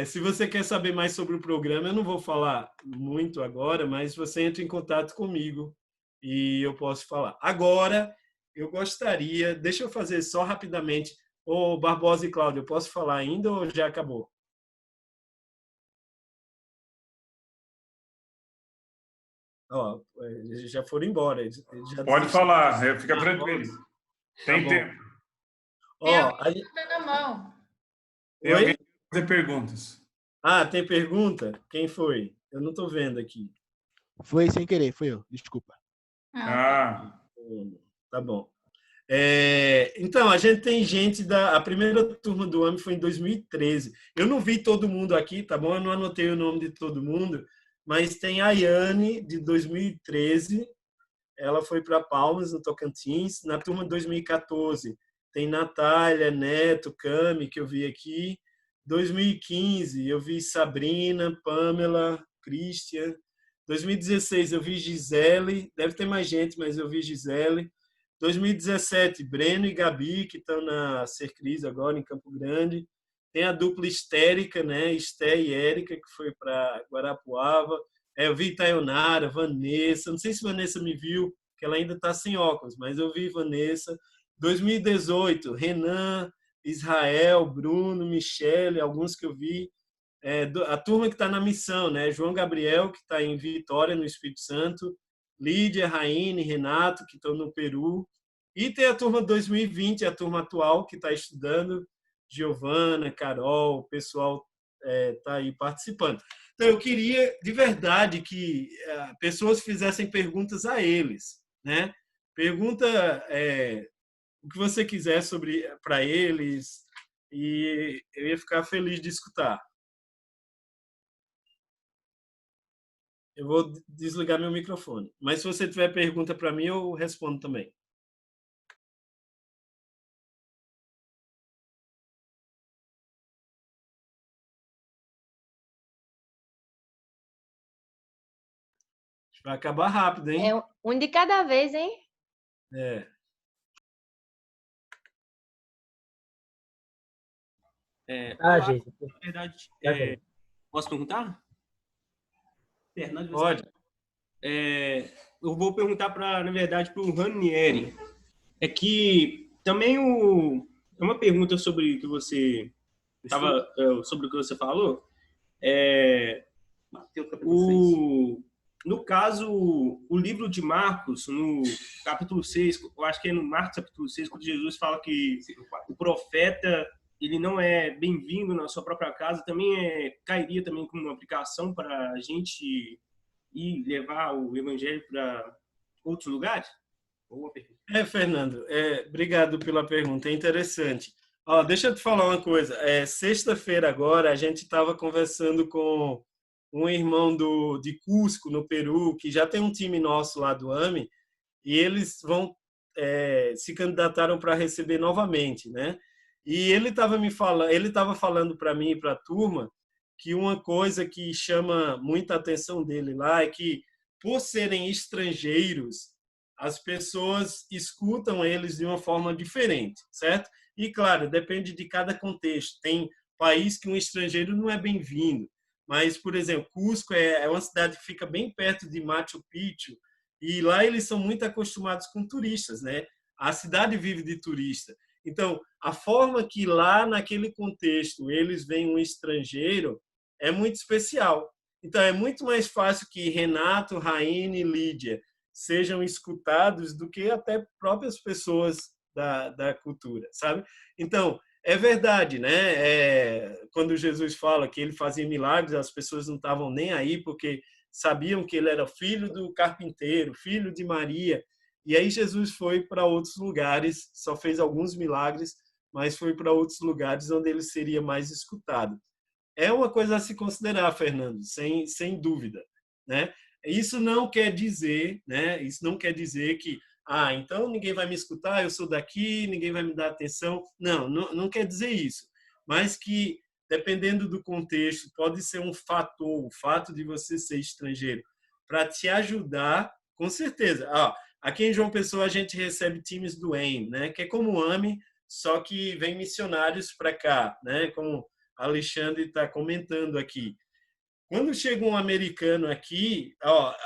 Speaker 5: Se você quer saber mais sobre o programa, eu não vou falar muito agora, mas você entra em contato comigo e eu posso falar. Agora, eu gostaria... Deixa eu fazer só rapidamente. Ô, Barbosa e Cláudio, eu posso falar ainda ou já acabou? Ó, já foram embora. Já
Speaker 6: Pode falar, fica tranquilo. Tem tempo.
Speaker 18: Tem alguém na mão.
Speaker 6: Tem alguém que fazer perguntas.
Speaker 5: Ah, tem pergunta? Quem foi? Eu não estou vendo aqui.
Speaker 19: Foi sem querer, foi eu. Desculpa.
Speaker 5: Tá bom. Então, a gente tem gente a primeira turma do AME foi em 2013. Eu não vi todo mundo aqui, tá bom? Eu não anotei o nome de todo mundo, mas tem a Ayane, de 2013. Ela foi para Palmas, no Tocantins. Na turma de 2014, tem Natália, Neto, Cami, que eu vi aqui. 2015, eu vi Sabrina, Pamela, Christian. 2016, eu vi Gisele. Deve ter mais gente, mas eu vi Gisele. 2017, Breno e Gabi, que estão na Sercris agora, em Campo Grande. Tem a dupla histérica, né? Esté e Érica, que foi para Guarapuava. Eu vi Taionara, Vanessa. Não sei se Vanessa me viu, que ela ainda está sem óculos, mas eu vi Vanessa. 2018, Renan, Israel, Bruno, Michele, alguns que eu vi. A turma que está na missão, né? João Gabriel, que está em Vitória, no Espírito Santo. Lídia, Raine, Renato, que estão no Peru. E tem a turma 2020, a turma atual, que está estudando. Giovana, Carol, o pessoal está aí participando. Então, eu queria, de verdade, que pessoas fizessem perguntas a eles, né? Pergunta o que você quiser para eles e eu ia ficar feliz de escutar. Eu vou desligar meu microfone. Mas se você tiver pergunta para mim, eu respondo também. Vai acabar rápido, hein?
Speaker 15: Um de cada vez, hein?
Speaker 20: Olá,
Speaker 1: gente.
Speaker 20: na verdade, posso perguntar? Fernando,
Speaker 5: pode.
Speaker 20: Eu vou perguntar, na verdade, para o Ranieri. É que também é uma pergunta sobre o que você sobre o que você falou. No caso, o livro de Marcos, no capítulo 6, eu acho que é no Marcos capítulo 6, quando Jesus fala que o profeta ele não é bem-vindo na sua própria casa, também cairia também como uma aplicação para a gente ir levar o evangelho para outros lugares?
Speaker 5: Fernando, obrigado pela pergunta, é interessante. Deixa eu te falar uma coisa. Sexta-feira agora, a gente estava conversando com um irmão de Cusco, no Peru, que já tem um time nosso lá do AME, e eles se candidataram para receber novamente, né? E ele estava falando para mim e para a turma que uma coisa que chama muita atenção dele lá é que, por serem estrangeiros, as pessoas escutam eles de uma forma diferente, certo? E, claro, depende de cada contexto. Tem país que um estrangeiro não é bem-vindo, mas, por exemplo, Cusco é uma cidade que fica bem perto de Machu Picchu, e lá eles são muito acostumados com turistas, né? A cidade vive de turista. Então, a forma que lá, naquele contexto, eles veem um estrangeiro é muito especial. Então, é muito mais fácil que Renato, Raine e Lídia sejam escutados do que até próprias pessoas da cultura, sabe? Então, é verdade, né? Quando Jesus fala que ele fazia milagres, as pessoas não estavam nem aí porque sabiam que ele era filho do carpinteiro, filho de Maria. E aí Jesus foi para outros lugares, só fez alguns milagres, mas foi para outros lugares onde ele seria mais escutado. É uma coisa a se considerar, Fernando, sem dúvida, né? Isso não quer dizer, né? Isso não quer dizer que então ninguém vai me escutar, eu sou daqui, ninguém vai me dar atenção. Não quer dizer isso. Mas que, dependendo do contexto, pode ser um fator, o fato de você ser estrangeiro, para te ajudar, com certeza. Aqui em João Pessoa a gente recebe times do AIM, né? Que é como o AME, só que vem missionários para cá, né? Como Alexandre está comentando aqui. Quando chega um americano aqui,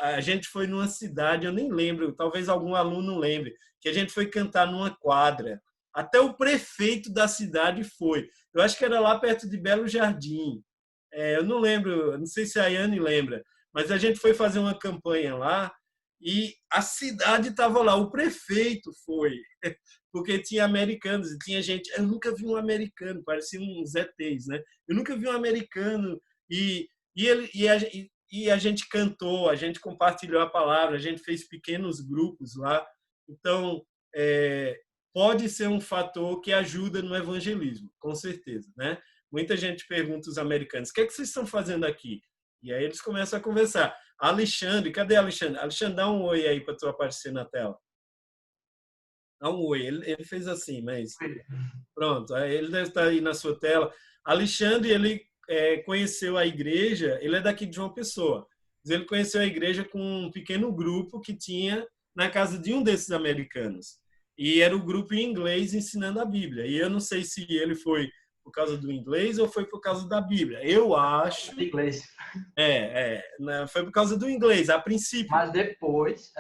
Speaker 5: a gente foi numa cidade, eu nem lembro, talvez algum aluno lembre, que a gente foi cantar numa quadra. Até o prefeito da cidade foi. Eu acho que era lá perto de Belo Jardim. Eu não lembro, não sei se a Ayane lembra, mas a gente foi fazer uma campanha lá e a cidade estava lá, o prefeito foi, porque tinha americanos e tinha gente. Eu nunca vi um americano, parecia uns ETs, né? Eu nunca vi um americano e a gente cantou, a gente compartilhou a palavra, a gente fez pequenos grupos lá. Então, pode ser um fator que ajuda no evangelismo, com certeza, né? Muita gente pergunta aos americanos, o que é que vocês estão fazendo aqui? E aí eles começam a conversar. Alexandre, cadê Alexandre? Alexandre, dá um oi aí para tu aparecer na tela. Dá um oi. Ele fez assim, mas... Pronto, ele deve estar aí na sua tela. Alexandre, ele conheceu a igreja, ele é daqui de João Pessoa, mas ele conheceu a igreja com um pequeno grupo que tinha na casa de um desses americanos. E era o grupo em inglês ensinando a Bíblia. E eu não sei se ele foi por causa do inglês ou foi por causa da Bíblia. Eu acho...
Speaker 21: Inglês.
Speaker 5: Foi por causa do inglês, a princípio.
Speaker 21: Mas depois...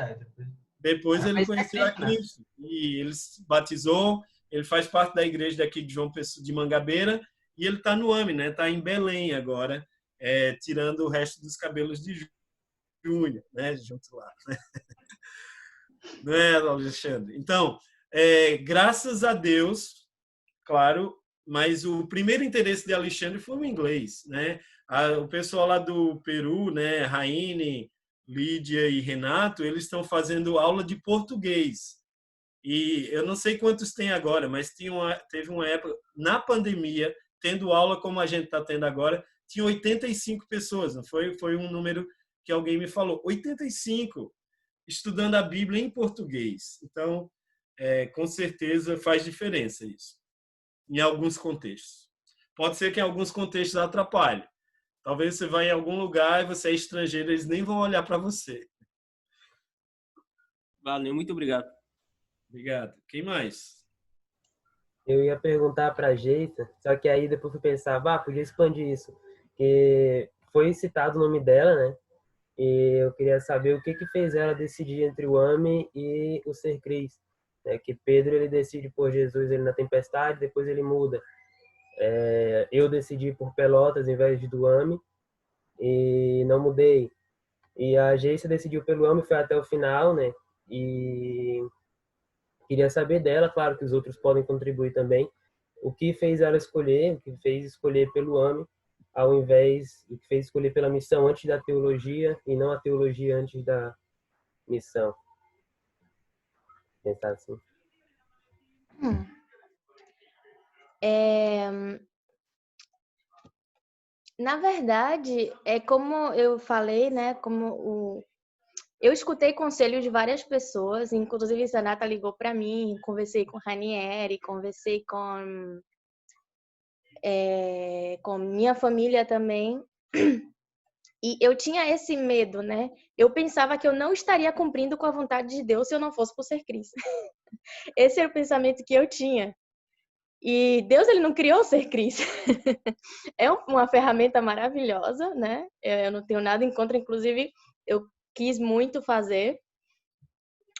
Speaker 5: Depois ele conheceu a Cristo. E ele se batizou, ele faz parte da igreja daqui de João Pessoa, de Mangabeira, e ele está no AME, né? Está em Belém agora, tirando o resto dos cabelos de Júnior, né? Junto lá. Né? Não é, Alexandre? Então, graças a Deus, claro, mas o primeiro interesse de Alexandre foi o inglês, né? O pessoal lá do Peru, né? Raine, Lídia e Renato, eles estão fazendo aula de português. E eu não sei quantos tem agora, mas teve uma época, na pandemia, tendo aula como a gente está tendo agora, tinha 85 pessoas, não foi? Foi um número que alguém me falou. 85 estudando a Bíblia em português. Então, com certeza faz diferença isso, em alguns contextos. Pode ser que em alguns contextos atrapalhe. Talvez você vá em algum lugar e você é estrangeiro, eles nem vão olhar para você.
Speaker 20: Valeu, muito obrigado.
Speaker 5: Obrigado. Quem mais?
Speaker 22: Eu ia perguntar para a Geisa, só que aí depois fui pensar, podia expandir isso, porque foi citado o nome dela, né? E eu queria saber o que fez ela decidir entre o AME e o Ser Cris. Né? Que Pedro, ele decide por Jesus ele na tempestade, depois ele muda. Eu decidi por Pelotas em vez do AME e não mudei. E a Geisa decidiu pelo AME, foi até o final, né? E queria saber dela, claro que os outros podem contribuir também, o que fez ela escolher, o que fez escolher pelo AME, ao invés do que fez escolher pela missão antes da teologia e não a teologia antes da missão. Pensar assim.
Speaker 15: Na verdade, é como eu falei, né? Eu escutei conselhos de várias pessoas, inclusive a Sanata ligou para mim, conversei com Ranieri, conversei com minha família também. E eu tinha esse medo, né? Eu pensava que eu não estaria cumprindo com a vontade de Deus se eu não fosse por Ser Cris. Esse era o pensamento que eu tinha. E Deus, ele não criou o Ser Cris. É uma ferramenta maravilhosa, né? Eu não tenho nada em contra, inclusive eu quis muito fazer,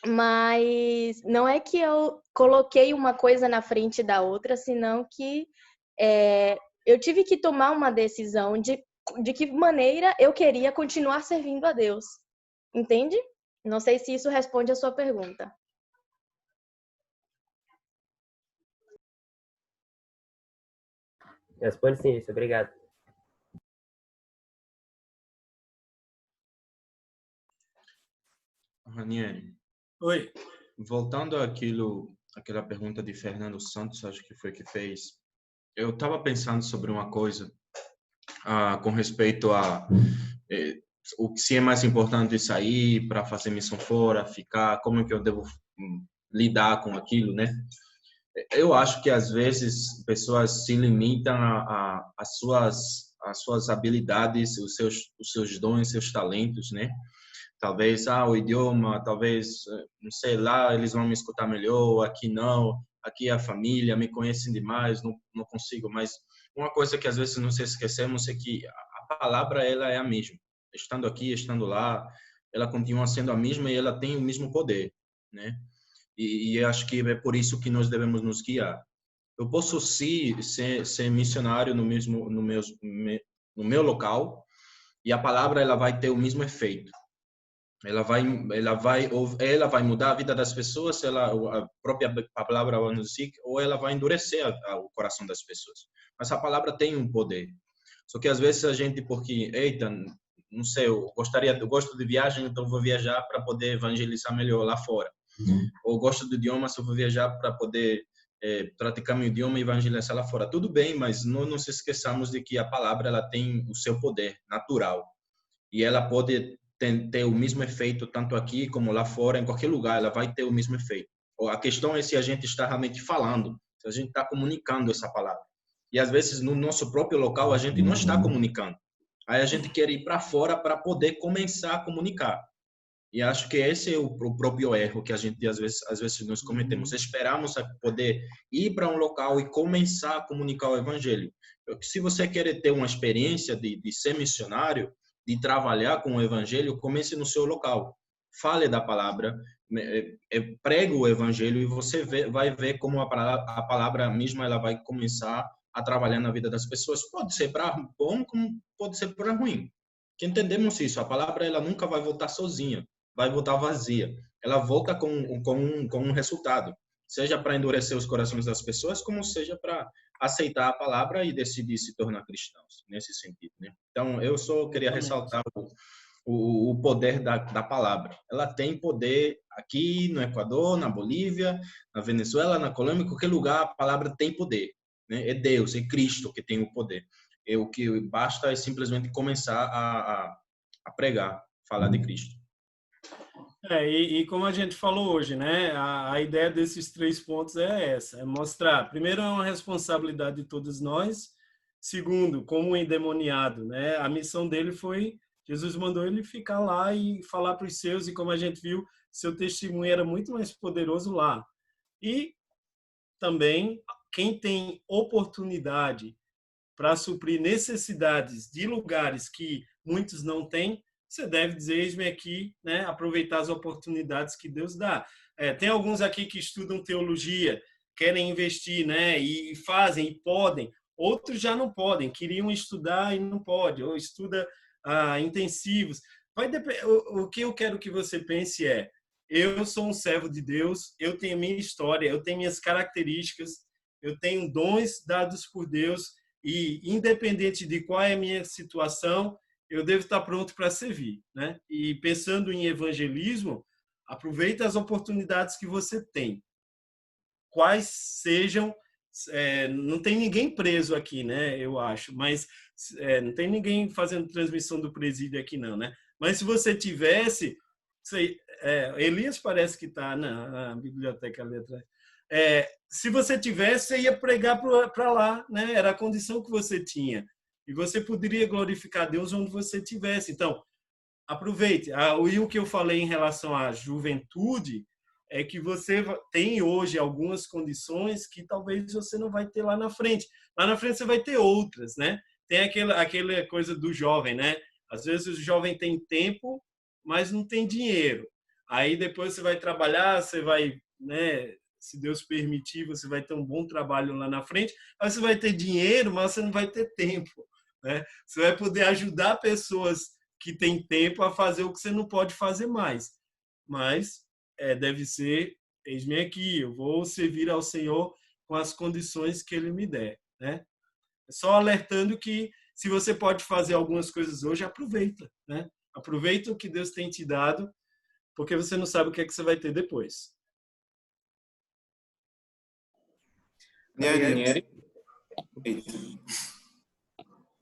Speaker 15: mas não é que eu coloquei uma coisa na frente da outra, senão que eu tive que tomar uma decisão de que maneira eu queria continuar servindo a Deus, entende? Não sei se isso responde a sua pergunta.
Speaker 22: Responde sim, isso. Obrigado.
Speaker 12: Ranieri,
Speaker 5: Oi.
Speaker 12: voltando àquela pergunta de Fernando Santos, acho que foi que fez. Eu estava pensando sobre uma coisa com respeito a o que se é mais importante sair para fazer missão fora, ficar, como é que eu devo lidar com aquilo, né? Eu acho que às vezes pessoas se limitam às suas habilidades, os seus dons, seus talentos, né? Talvez o idioma, talvez não sei lá, eles vão me escutar melhor, aqui não, aqui a família me conhecem demais, não consigo. Mas uma coisa que às vezes nos esquecemos é que a palavra ela é a mesma, estando aqui, estando lá, ela continua sendo a mesma e ela tem o mesmo poder, né? E acho que é por isso que nós devemos nos guiar. Eu posso sim ser missionário no meu local e a palavra ela vai ter o mesmo efeito. Ela vai mudar a vida das pessoas, a própria palavra vai nos dizer, ou ela vai endurecer o coração das pessoas. Mas a palavra tem um poder. Só que às vezes a gente, porque, eita, não sei, eu gosto de viagem, então vou viajar para poder evangelizar melhor lá fora. Ou gosto do idioma, só vou viajar para poder praticar meu idioma e evangelizar lá fora. Tudo bem, mas não nos esqueçamos de que a palavra ela tem o seu poder natural. E ela pode ter o mesmo efeito tanto aqui como lá fora, em qualquer lugar, ela vai ter o mesmo efeito. A questão é se a gente está realmente falando, se a gente está comunicando essa palavra. E às vezes no nosso próprio local a gente não está comunicando. Aí a gente quer ir para fora para poder começar a comunicar. E acho que esse é o próprio erro que a gente às vezes nós cometemos. Esperamos a poder ir para um local e começar a comunicar o evangelho. Se você quer ter uma experiência de ser missionário, de trabalhar com o evangelho, comece no seu local. Fale da palavra, pregue o evangelho e você vai ver como a palavra mesma ela vai começar a trabalhar na vida das pessoas. Pode ser para bom, como pode ser para ruim. Que entendemos isso. A palavra ela nunca vai voltar sozinha, vai voltar vazia. Ela volta com um resultado, seja para endurecer os corações das pessoas, como seja para aceitar a palavra e decidir se tornar cristãos, nesse sentido, né? Então, eu só queria ressaltar o poder da palavra. Ela tem poder aqui no Equador, na Bolívia, na Venezuela, na Colômbia, em qualquer lugar, a palavra tem poder, né? É Deus, é Cristo que tem o poder. O que basta é simplesmente começar a pregar, falar de Cristo.
Speaker 5: E como a gente falou hoje, né, a ideia desses 3 pontos é essa, é mostrar, primeiro, é uma responsabilidade de todos nós, segundo, como um endemoniado, né, a missão dele foi, Jesus mandou ele ficar lá e falar para os seus, e como a gente viu, seu testemunho era muito mais poderoso lá. E também, quem tem oportunidade para suprir necessidades de lugares que muitos não têm, você deve dizer, eis-me aqui, né, aproveitar as oportunidades que Deus dá. Tem alguns aqui que estudam teologia, querem investir, né, e fazem, e podem. Outros já não podem, queriam estudar e não pode, ou estuda intensivos. O que eu quero que você pense é, eu sou um servo de Deus, eu tenho minha história, eu tenho minhas características, eu tenho dons dados por Deus, e independente de qual é a minha situação, eu devo estar pronto para servir, né? E pensando em evangelismo, aproveita as oportunidades que você tem. Quais sejam, não tem ninguém preso aqui, né? Eu acho, mas não tem ninguém fazendo transmissão do presídio aqui, não, né? Mas se você tivesse, Elias parece que está na biblioteca ali atrás. Se você tivesse, você ia pregar para lá, né? Era a condição que você tinha. E você poderia glorificar Deus onde você estivesse. Então, aproveite. E o que eu falei em relação à juventude é que você tem hoje algumas condições que talvez você não vai ter lá na frente. Lá na frente você vai ter outras, né? Tem aquela coisa do jovem, né? Às vezes o jovem tem tempo, mas não tem dinheiro. Aí depois você vai trabalhar, você vai, né? Se Deus permitir, você vai ter um bom trabalho lá na frente. Aí você vai ter dinheiro, mas você não vai ter tempo, né? Você vai poder ajudar pessoas que têm tempo a fazer o que você não pode fazer mais. mas deve ser, eis-me aqui, eu vou servir ao Senhor com as condições que Ele me der, né? Só alertando que se você pode fazer algumas coisas hoje, aproveita, né? Aproveita o que Deus tem te dado, porque você não sabe o que é que você vai ter depois.
Speaker 10: Ranieri?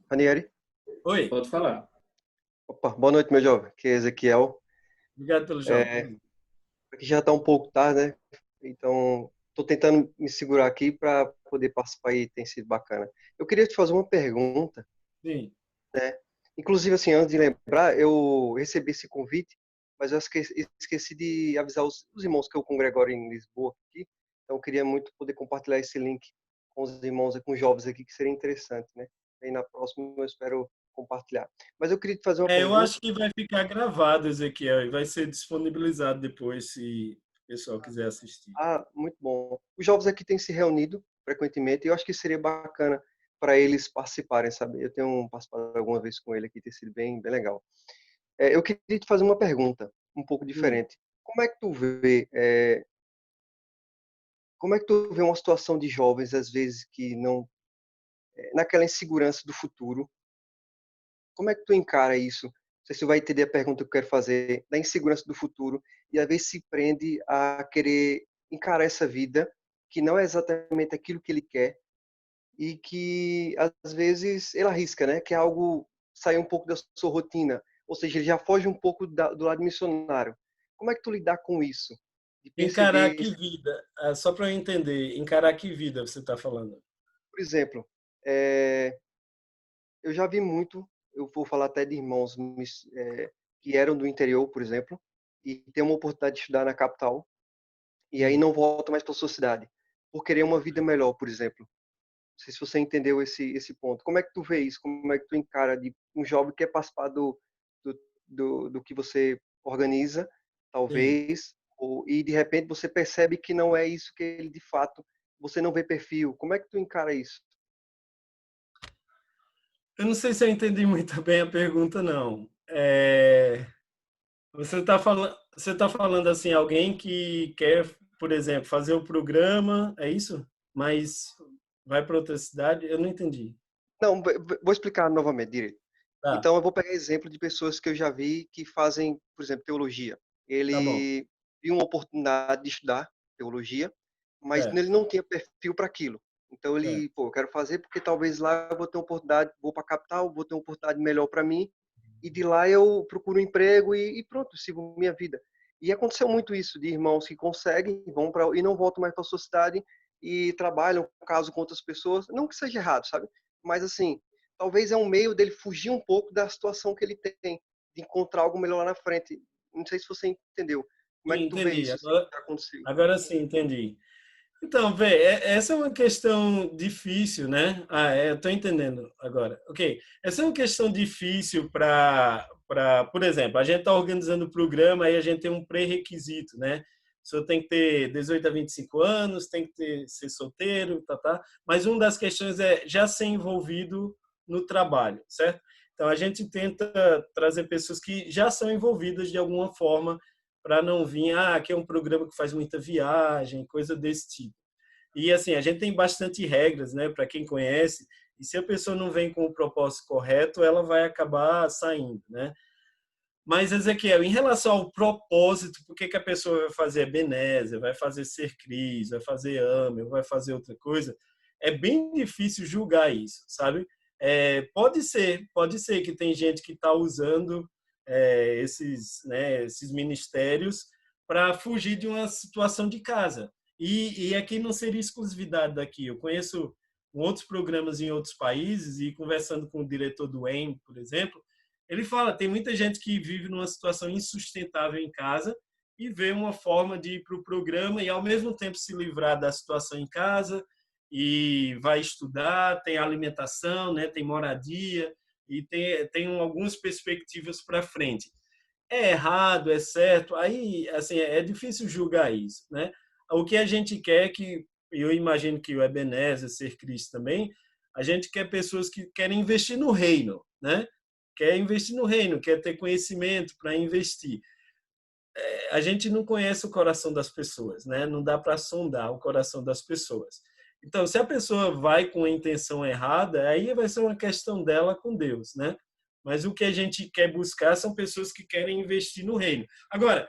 Speaker 10: Ranieri?
Speaker 5: Oi.
Speaker 12: Pode falar.
Speaker 10: Opa, boa noite, meu jovem, que é Ezequiel.
Speaker 5: Obrigado pelo jovem.
Speaker 10: Aqui já está um pouco tarde, né? Então, estou tentando me segurar aqui para poder participar e tem sido bacana. Eu queria te fazer uma pergunta.
Speaker 5: Sim.
Speaker 10: Né? Inclusive, assim, antes de lembrar, eu recebi esse convite, mas eu esqueci de avisar os irmãos que eu congrego agora em Lisboa aqui. Então, eu queria muito poder compartilhar esse link com os irmãos, com os jovens aqui, que seria interessante, né? Aí na próxima eu espero compartilhar. Mas eu queria te fazer uma pergunta.
Speaker 5: Eu acho que vai ficar gravado, Ezequiel, e vai ser disponibilizado depois, se o pessoal quiser assistir.
Speaker 10: Ah, muito bom. Os jovens aqui têm se reunido frequentemente e eu acho que seria bacana para eles participarem, sabe? Eu tenho participado alguma vez com ele aqui, tem sido bem legal. Eu queria te fazer uma pergunta um pouco diferente. Como é que tu vê uma situação de jovens, às vezes, que não... naquela insegurança do futuro? Como é que tu encara isso? Não sei se você vai entender a pergunta que eu quero fazer, da insegurança do futuro, e às vezes se prende a querer encarar essa vida, que não é exatamente aquilo que ele quer, e que às vezes ele arrisca, né? Que é algo sair um pouco da sua rotina, ou seja, ele já foge um pouco do lado missionário. Como é que tu lidar com isso? De
Speaker 5: Encarar
Speaker 10: perceber,
Speaker 5: que vida, só para eu entender, encarar que vida você está falando?
Speaker 10: por exemplo, eu já vi muito, eu vou falar até de irmãos que eram do interior, por exemplo, e tem uma oportunidade de estudar na capital, e aí não volta mais para sua cidade, por querer uma vida melhor, por exemplo. Não sei se você entendeu esse ponto. Como é que tu vê isso? Como é que tu encara de um jovem que quer participar do que você organiza, talvez, e de repente você percebe que não é isso que ele de fato, você não vê perfil. Como é que tu encara isso?
Speaker 5: Eu não sei se eu entendi muito bem a pergunta, não. Você tá falando assim, alguém que quer, por exemplo, fazer um programa, é isso? Mas vai para outra cidade? Eu não entendi.
Speaker 10: Não, vou explicar novamente direito.
Speaker 5: Tá.
Speaker 10: Então, eu vou pegar exemplo de pessoas que eu já vi que fazem, por exemplo, teologia. Ele viu uma oportunidade de estudar teologia, mas ele não tinha perfil para aquilo. Então, ele, eu quero fazer porque talvez lá eu vou ter uma oportunidade, vou para a capital, vou ter uma oportunidade melhor para mim, e de lá eu procuro um emprego e pronto, sigo minha vida. E aconteceu muito isso, de irmãos que conseguem, vão para e não voltam mais para a sua cidade e trabalham, caso com outras pessoas. Não que seja errado, sabe? Mas assim, talvez é um meio dele fugir um pouco da situação que ele tem, de encontrar algo melhor lá na frente. Não sei se você entendeu. Como é que tu vê
Speaker 5: Entendi.
Speaker 10: isso?
Speaker 5: Agora sim, entendi. Então, essa é uma questão difícil, né? Eu estou entendendo agora. Ok. Essa é uma questão difícil por exemplo, a gente está organizando o programa e a gente tem um pré-requisito, né? O senhor tem que ter 18 a 25 anos, tem que ser solteiro, mas uma das questões é já ser envolvido no trabalho, certo? Então, a gente tenta trazer pessoas que já são envolvidas de alguma forma para não vir, aqui é um programa que faz muita viagem, coisa desse tipo. E assim, a gente tem bastante regras, né, para quem conhece, e se a pessoa não vem com o propósito correto, ela vai acabar saindo, né? Mas, Ezequiel, em relação ao propósito, por que a pessoa vai fazer Ebenezer, vai fazer Ser Cris, vai fazer Amel, vai fazer outra coisa, é bem difícil julgar isso, sabe? Pode ser que tem gente que está usando esses ministérios para fugir de uma situação de casa. E aqui não seria exclusividade daqui. Eu conheço outros programas em outros países e conversando com o diretor do EM, por exemplo, ele fala, tem muita gente que vive numa situação insustentável em casa e vê uma forma de ir para o programa e, ao mesmo tempo, se livrar da situação em casa e vai estudar, tem alimentação, né, tem moradia e tem algumas perspectivas para frente. É errado, é certo? Aí, assim, é difícil julgar isso, né? O que a gente quer que, eu imagino que o Ebenezer, Ser Cristo também, a gente quer pessoas que querem investir no reino, né? Quer investir no reino, quer ter conhecimento para investir. a gente não conhece o coração das pessoas, né? Não dá para sondar o coração das pessoas. Então, se a pessoa vai com a intenção errada, aí vai ser uma questão dela com Deus, né? Mas o que a gente quer buscar são pessoas que querem investir no reino. Agora,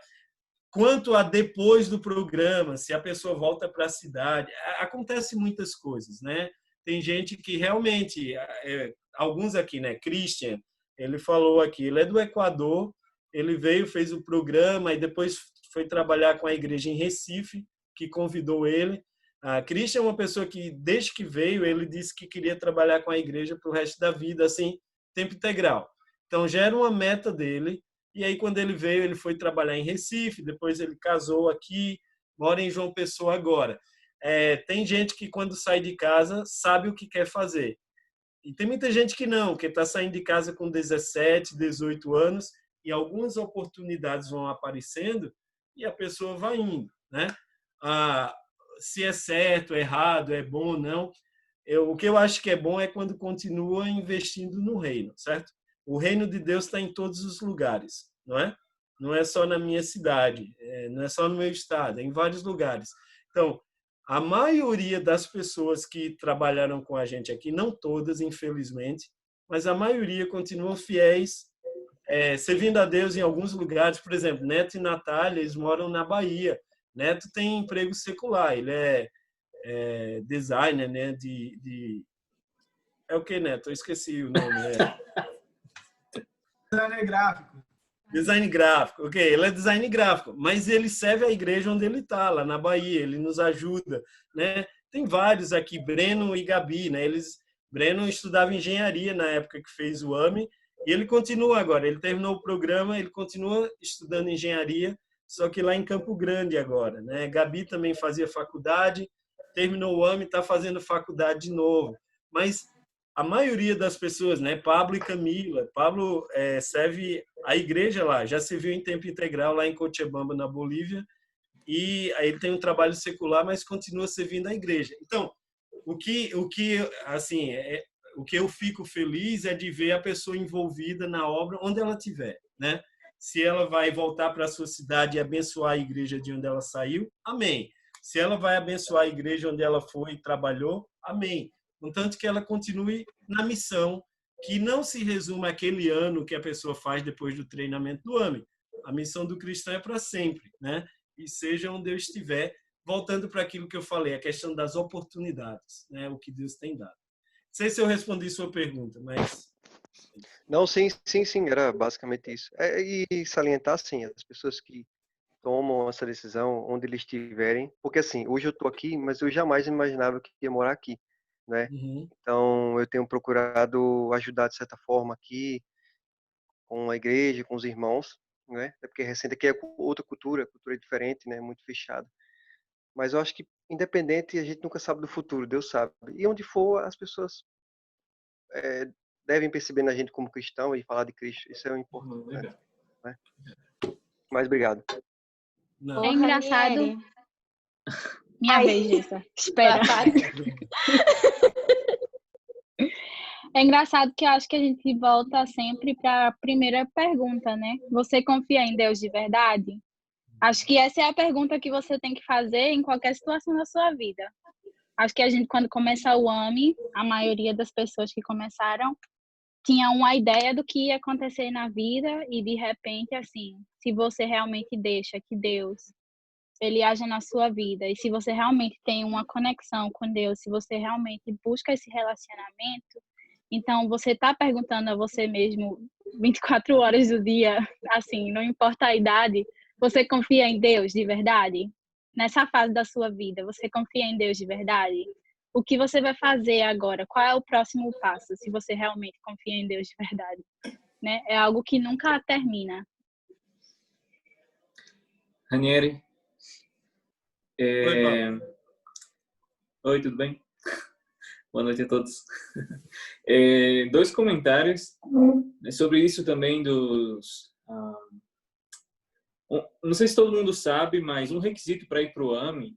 Speaker 5: quanto a depois do programa, se a pessoa volta para a cidade, acontece muitas coisas, né? Tem gente que realmente, alguns aqui, né? Christian, ele falou aqui, ele é do Equador, ele veio, fez o programa e depois foi trabalhar com a igreja em Recife, que convidou ele. A Christian é uma pessoa que, desde que veio, ele disse que queria trabalhar com a igreja para o resto da vida, assim, tempo integral. Então, já era uma meta dele. E aí, quando ele veio, ele foi trabalhar em Recife, depois ele casou aqui, mora em João Pessoa agora. Tem gente que, quando sai de casa, sabe o que quer fazer. E tem muita gente que não, que está saindo de casa com 17, 18 anos, e algumas oportunidades vão aparecendo e a pessoa vai indo, né? Se é certo, é errado, é bom ou não. O que eu acho que é bom é quando continua investindo no reino, certo? O reino de Deus está em todos os lugares, não é? Não é só na minha cidade, não é só no meu estado, é em vários lugares. Então, a maioria das pessoas que trabalharam com a gente aqui, não todas, infelizmente, mas a maioria continuam fiéis, servindo a Deus em alguns lugares. Por exemplo, Neto e Natália, eles moram na Bahia. Neto tem emprego secular, ele é designer, né? É o que, Neto? Eu esqueci o nome.
Speaker 17: Designer gráfico.
Speaker 5: Design gráfico, ok. Ele é design gráfico, mas ele serve a igreja onde ele está, lá na Bahia, ele nos ajuda, né? Tem vários aqui, Breno e Gabi, né? Breno estudava engenharia na época que fez o AME, e ele continua agora, ele terminou o programa, ele continua estudando engenharia, só que lá em Campo Grande agora, né? Gabi também fazia faculdade, terminou o AME, está fazendo faculdade de novo. Mas a maioria das pessoas, né? Pablo e Camila, Pablo serve a igreja lá, já serviu em tempo integral lá em Cochabamba, na Bolívia, e aí ele tem um trabalho secular, mas continua servindo a igreja. Então, o que eu fico feliz é de ver a pessoa envolvida na obra onde ela estiver, né? Se ela vai voltar para a sua cidade e abençoar a igreja de onde ela saiu, amém. Se ela vai abençoar a igreja onde ela foi e trabalhou, amém. Contanto que ela continue na missão, que não se resuma àquele ano que a pessoa faz depois do treinamento do AME. A missão do cristão é para sempre, né? E seja onde eu estiver, voltando para aquilo que eu falei, a questão das oportunidades, né? O que Deus tem dado. Não sei se eu respondi sua pergunta, mas...
Speaker 2: Não, sim, era basicamente isso. E salientar, sim, as pessoas que tomam essa decisão onde eles estiverem, porque assim, hoje eu estou aqui, mas eu jamais imaginava que ia morar aqui, né? Então, eu tenho procurado ajudar de certa forma aqui, com a igreja, com os irmãos, né? É porque recente aqui é outra cultura diferente, né? Muito fechada. Mas eu acho que, independente, a gente nunca sabe do futuro, Deus sabe. E onde for, as pessoas devem perceber na gente como cristão e falar de Cristo. Isso é o importante. Né? Mas obrigado.
Speaker 21: É engraçado. Minha vez, Gessa. Espera. É engraçado que eu acho que a gente volta sempre para a primeira pergunta, né? Você confia em Deus de verdade? Acho que essa é a pergunta que você tem que fazer em qualquer situação da sua vida. Acho que a gente, quando começa o AME, a maioria das pessoas que começaram tinha uma ideia do que ia acontecer na vida e, de repente, assim, se você realmente deixa que Deus, ele haja na sua vida e se você realmente tem uma conexão com Deus, se você realmente busca esse relacionamento, então você está perguntando a você mesmo 24 horas do dia, assim, não importa a idade, você confia em Deus de verdade? Nessa fase da sua vida, você confia em Deus de verdade? O que você vai fazer agora? Qual é o próximo passo, se você realmente confia em Deus de verdade? Né? É algo que nunca termina.
Speaker 23: Ranieri. Oi, tudo bem? Boa noite a todos. 2 comentários sobre isso também não sei se todo mundo sabe, mas um requisito para ir para o AME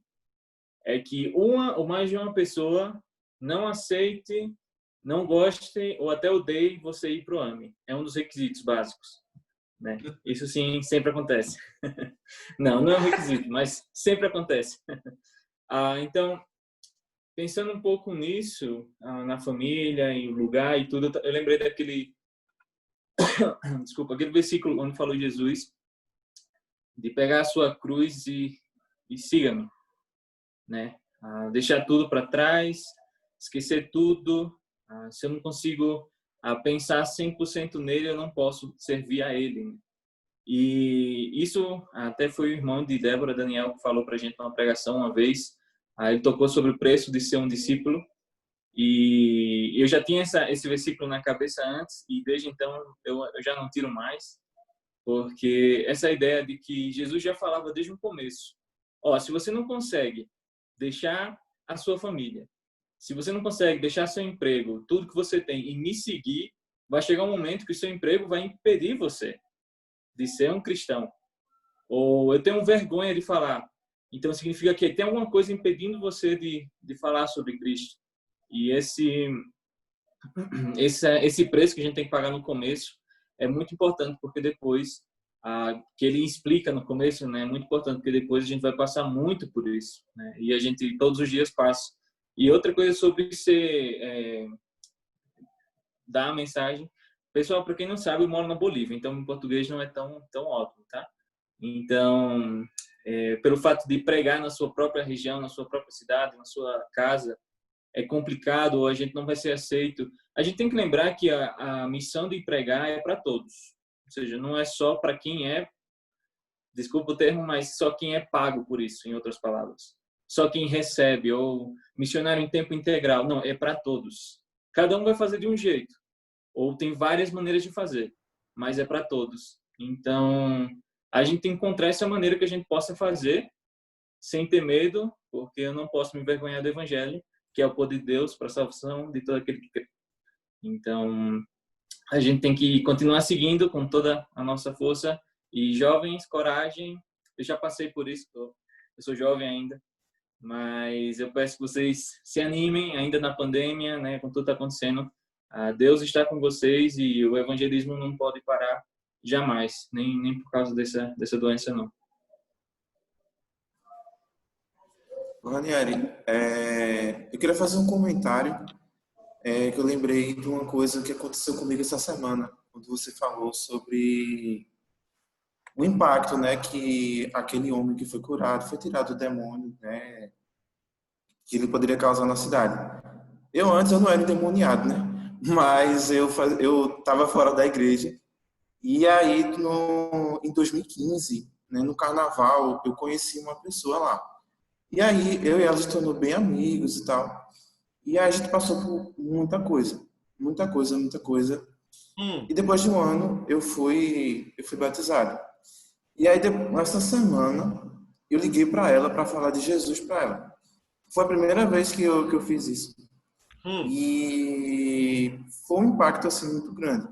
Speaker 23: é que uma ou mais de uma pessoa não aceite, não goste ou até odeie você ir para o AME. É um dos requisitos básicos, né? Isso sim sempre acontece. Não, não é um requisito, mas sempre acontece. Então, pensando um pouco nisso, na família, em lugar e tudo, eu lembrei daquele, desculpa, aquele versículo onde falou Jesus de pegar a sua cruz e siga-me, né? Deixar tudo para trás, esquecer tudo. Se eu não consigo pensar 100% nele, eu não posso servir a ele, né? E isso até foi o irmão de Débora, Daniel, que falou para a gente numa pregação uma vez. Ele tocou sobre o preço de ser um discípulo. E eu já tinha esse versículo na cabeça antes, e desde então eu já não tiro mais, porque essa ideia de que Jesus já falava desde o começo. Se você não consegue deixar a sua família, se você não consegue deixar seu emprego, tudo que você tem, e me seguir, vai chegar um momento que o seu emprego vai impedir você de ser um cristão. Ou eu tenho vergonha de falar. Então significa que tem alguma coisa impedindo você de falar sobre Cristo. E esse preço que a gente tem que pagar no começo é muito importante, porque depois, que ele explica no começo, né, é muito importante, porque depois a gente vai passar muito por isso, né, e a gente todos os dias passa. E outra coisa sobre dar a mensagem. Pessoal, para quem não sabe, eu moro na Bolívia, então em português não é tão óbvio, tá? Então, pelo fato de pregar na sua própria região, na sua própria cidade, na sua casa, é complicado, ou a gente não vai ser aceito. A gente tem que lembrar que a missão de pregar é para todos. Ou seja, não é só para quem desculpa o termo, mas só quem é pago por isso, em outras palavras. Só quem recebe, ou missionário em tempo integral. Não, é para todos. Cada um vai fazer de um jeito. Ou tem várias maneiras de fazer, mas é para todos. Então, a gente tem que encontrar essa maneira que a gente possa fazer sem ter medo, porque eu não posso me envergonhar do Evangelho, que é o poder de Deus para a salvação de todo aquele que crê. Então, a gente tem que continuar seguindo com toda a nossa força. E jovens, coragem. Eu já passei por isso, eu sou jovem ainda, mas eu peço que vocês se animem ainda na pandemia, né, com tudo que está acontecendo. Deus está com vocês e o evangelismo não pode parar jamais, nem por causa dessa doença, não.
Speaker 10: Ranieri, eu queria fazer um comentário que eu lembrei de uma coisa que aconteceu comigo essa semana, quando você falou sobre o impacto, né, que aquele homem que foi curado, foi tirado do demônio, né, que ele poderia causar na cidade. Antes eu não era endemoniado, né, mas eu estava fora da igreja, e aí em 2015, né, no carnaval, eu conheci uma pessoa lá. E aí eu e ela se tornou bem amigos e tal. E aí a gente passou por muita coisa. E depois de um ano eu fui batizado. E aí nessa semana eu liguei para ela para falar de Jesus para ela. Foi a primeira vez que eu fiz isso. E foi um impacto assim muito grande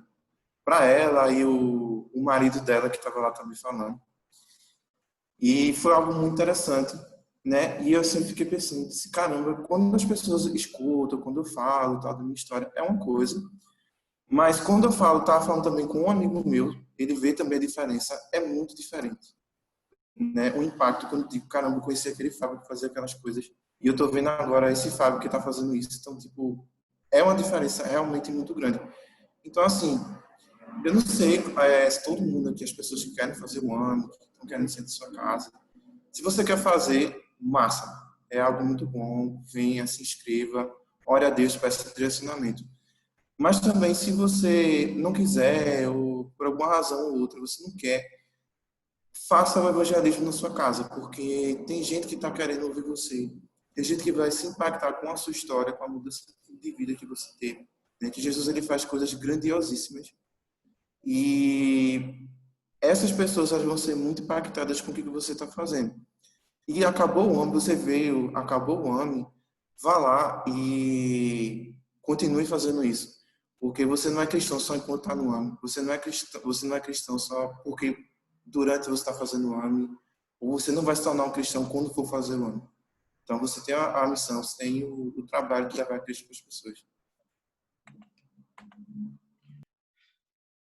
Speaker 10: para ela e o marido dela que estava lá também falando. E foi algo muito interessante, né? E eu sempre fiquei pensando, caramba, quando as pessoas escutam, quando eu falo tal da minha história, é uma coisa. Mas quando eu estava falando também com um amigo meu, ele vê também a diferença, é muito diferente, né? O impacto quando eu digo, caramba, eu conheci aquele Fábio que fazia aquelas coisas e eu tô vendo agora esse Fábio que tá fazendo isso. Então, tipo, é uma diferença realmente muito grande. Então, assim, eu não sei se todo mundo aqui, as pessoas que querem fazer um ano, que estão querendo sair de sua casa, se você quer fazer, massa, é algo muito bom, venha, se inscreva, ore a Deus, peça direcionamento. Mas também, se você não quiser, ou por alguma razão ou outra, você não quer, faça o evangelismo na sua casa, porque tem gente que está querendo ouvir você, tem gente que vai se impactar com a sua história, com a mudança de vida que você teve. Né? Que Jesus ele faz coisas grandiosíssimas. E essas pessoas elas vão ser muito impactadas com o que você está fazendo. E acabou o ano, você veio, acabou o ano, vá lá e continue fazendo isso. Porque você não é cristão só enquanto está no ano. Você não é cristão só porque durante você está fazendo o ano. Ou você não vai se tornar um cristão quando for fazer o ano. Então você tem a missão, você tem o trabalho de levar Cristo para as pessoas.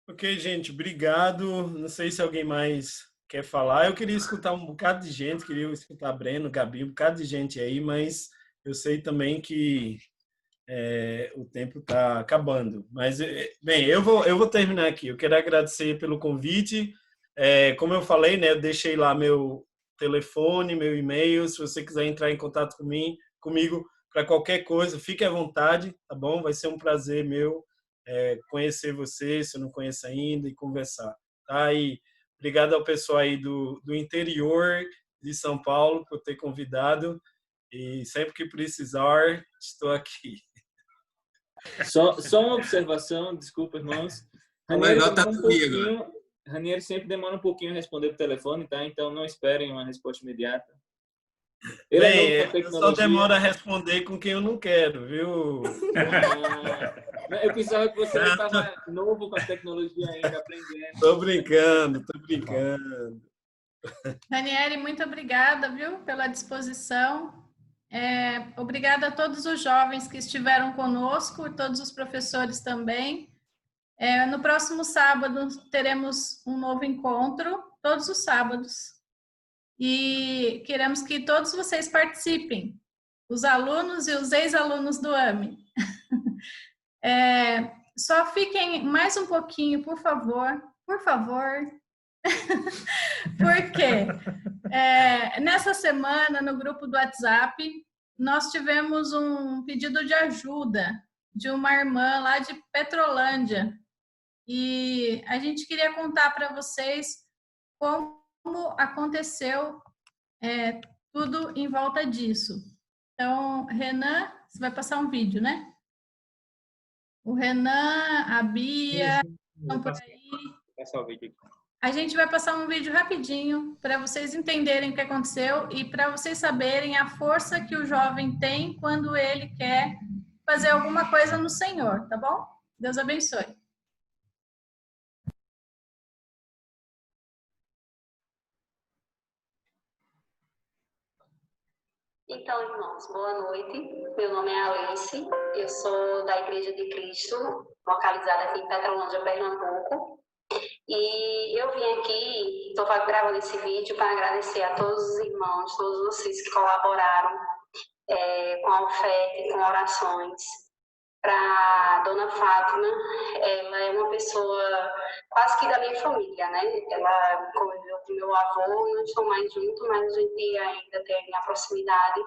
Speaker 5: Ok, gente, obrigado. Não sei se alguém mais quer falar. Eu queria escutar um bocado de gente, queria escutar Breno, Gabi, um bocado de gente aí, mas eu sei também que o tempo está acabando. Mas, bem, eu vou terminar aqui. Eu quero agradecer pelo convite. Como eu falei, né, eu deixei lá meu telefone, meu e-mail. Se você quiser entrar em contato comigo para qualquer coisa, fique à vontade, tá bom? Vai ser um prazer meu conhecer você, se eu não conheço ainda, e conversar. Tá? E obrigado ao pessoal aí do interior de São Paulo por ter convidado. E sempre que precisar, estou aqui.
Speaker 23: Só uma observação, desculpa, irmãos. Ranieri sempre demora um pouquinho a responder por telefone, tá? Então não esperem uma resposta imediata. Ele é novo com
Speaker 5: eu só demoro a responder com quem eu não quero, viu?
Speaker 23: Eu pensava que você estava novo com a tecnologia ainda, aprendendo.
Speaker 5: Tô brincando.
Speaker 18: Ranieri, muito obrigada, viu, pela disposição. Obrigada a todos os jovens que estiveram conosco e todos os professores também. No próximo sábado teremos um novo encontro, todos os sábados. E queremos que todos vocês participem, os alunos e os ex-alunos do AME. Só fiquem mais um pouquinho, por favor. Porque nessa semana, no grupo do WhatsApp, nós tivemos um pedido de ajuda de uma irmã lá de Petrolândia. E a gente queria contar para vocês como aconteceu tudo em volta disso. Então, Renan, você vai passar um vídeo, né? O Renan, a Bia, estão por aí.
Speaker 1: Passar o vídeo aqui.
Speaker 18: A gente vai passar um vídeo rapidinho para vocês entenderem o que aconteceu e para vocês saberem a força que o jovem tem quando ele quer fazer alguma coisa no Senhor, tá bom? Deus abençoe.
Speaker 3: Então, irmãos, boa noite. Meu nome é Alice, eu sou da Igreja de Cristo, localizada aqui em Petrolândia, Pernambuco. E eu vim aqui, estou gravando esse vídeo para agradecer a todos os irmãos, todos vocês que colaboraram com a oferta e com orações. Para a Dona Fátima, ela é uma pessoa quase que da minha família, né? Ela conviveu com meu avô, não estou mais junto, mas a gente ainda tem a proximidade.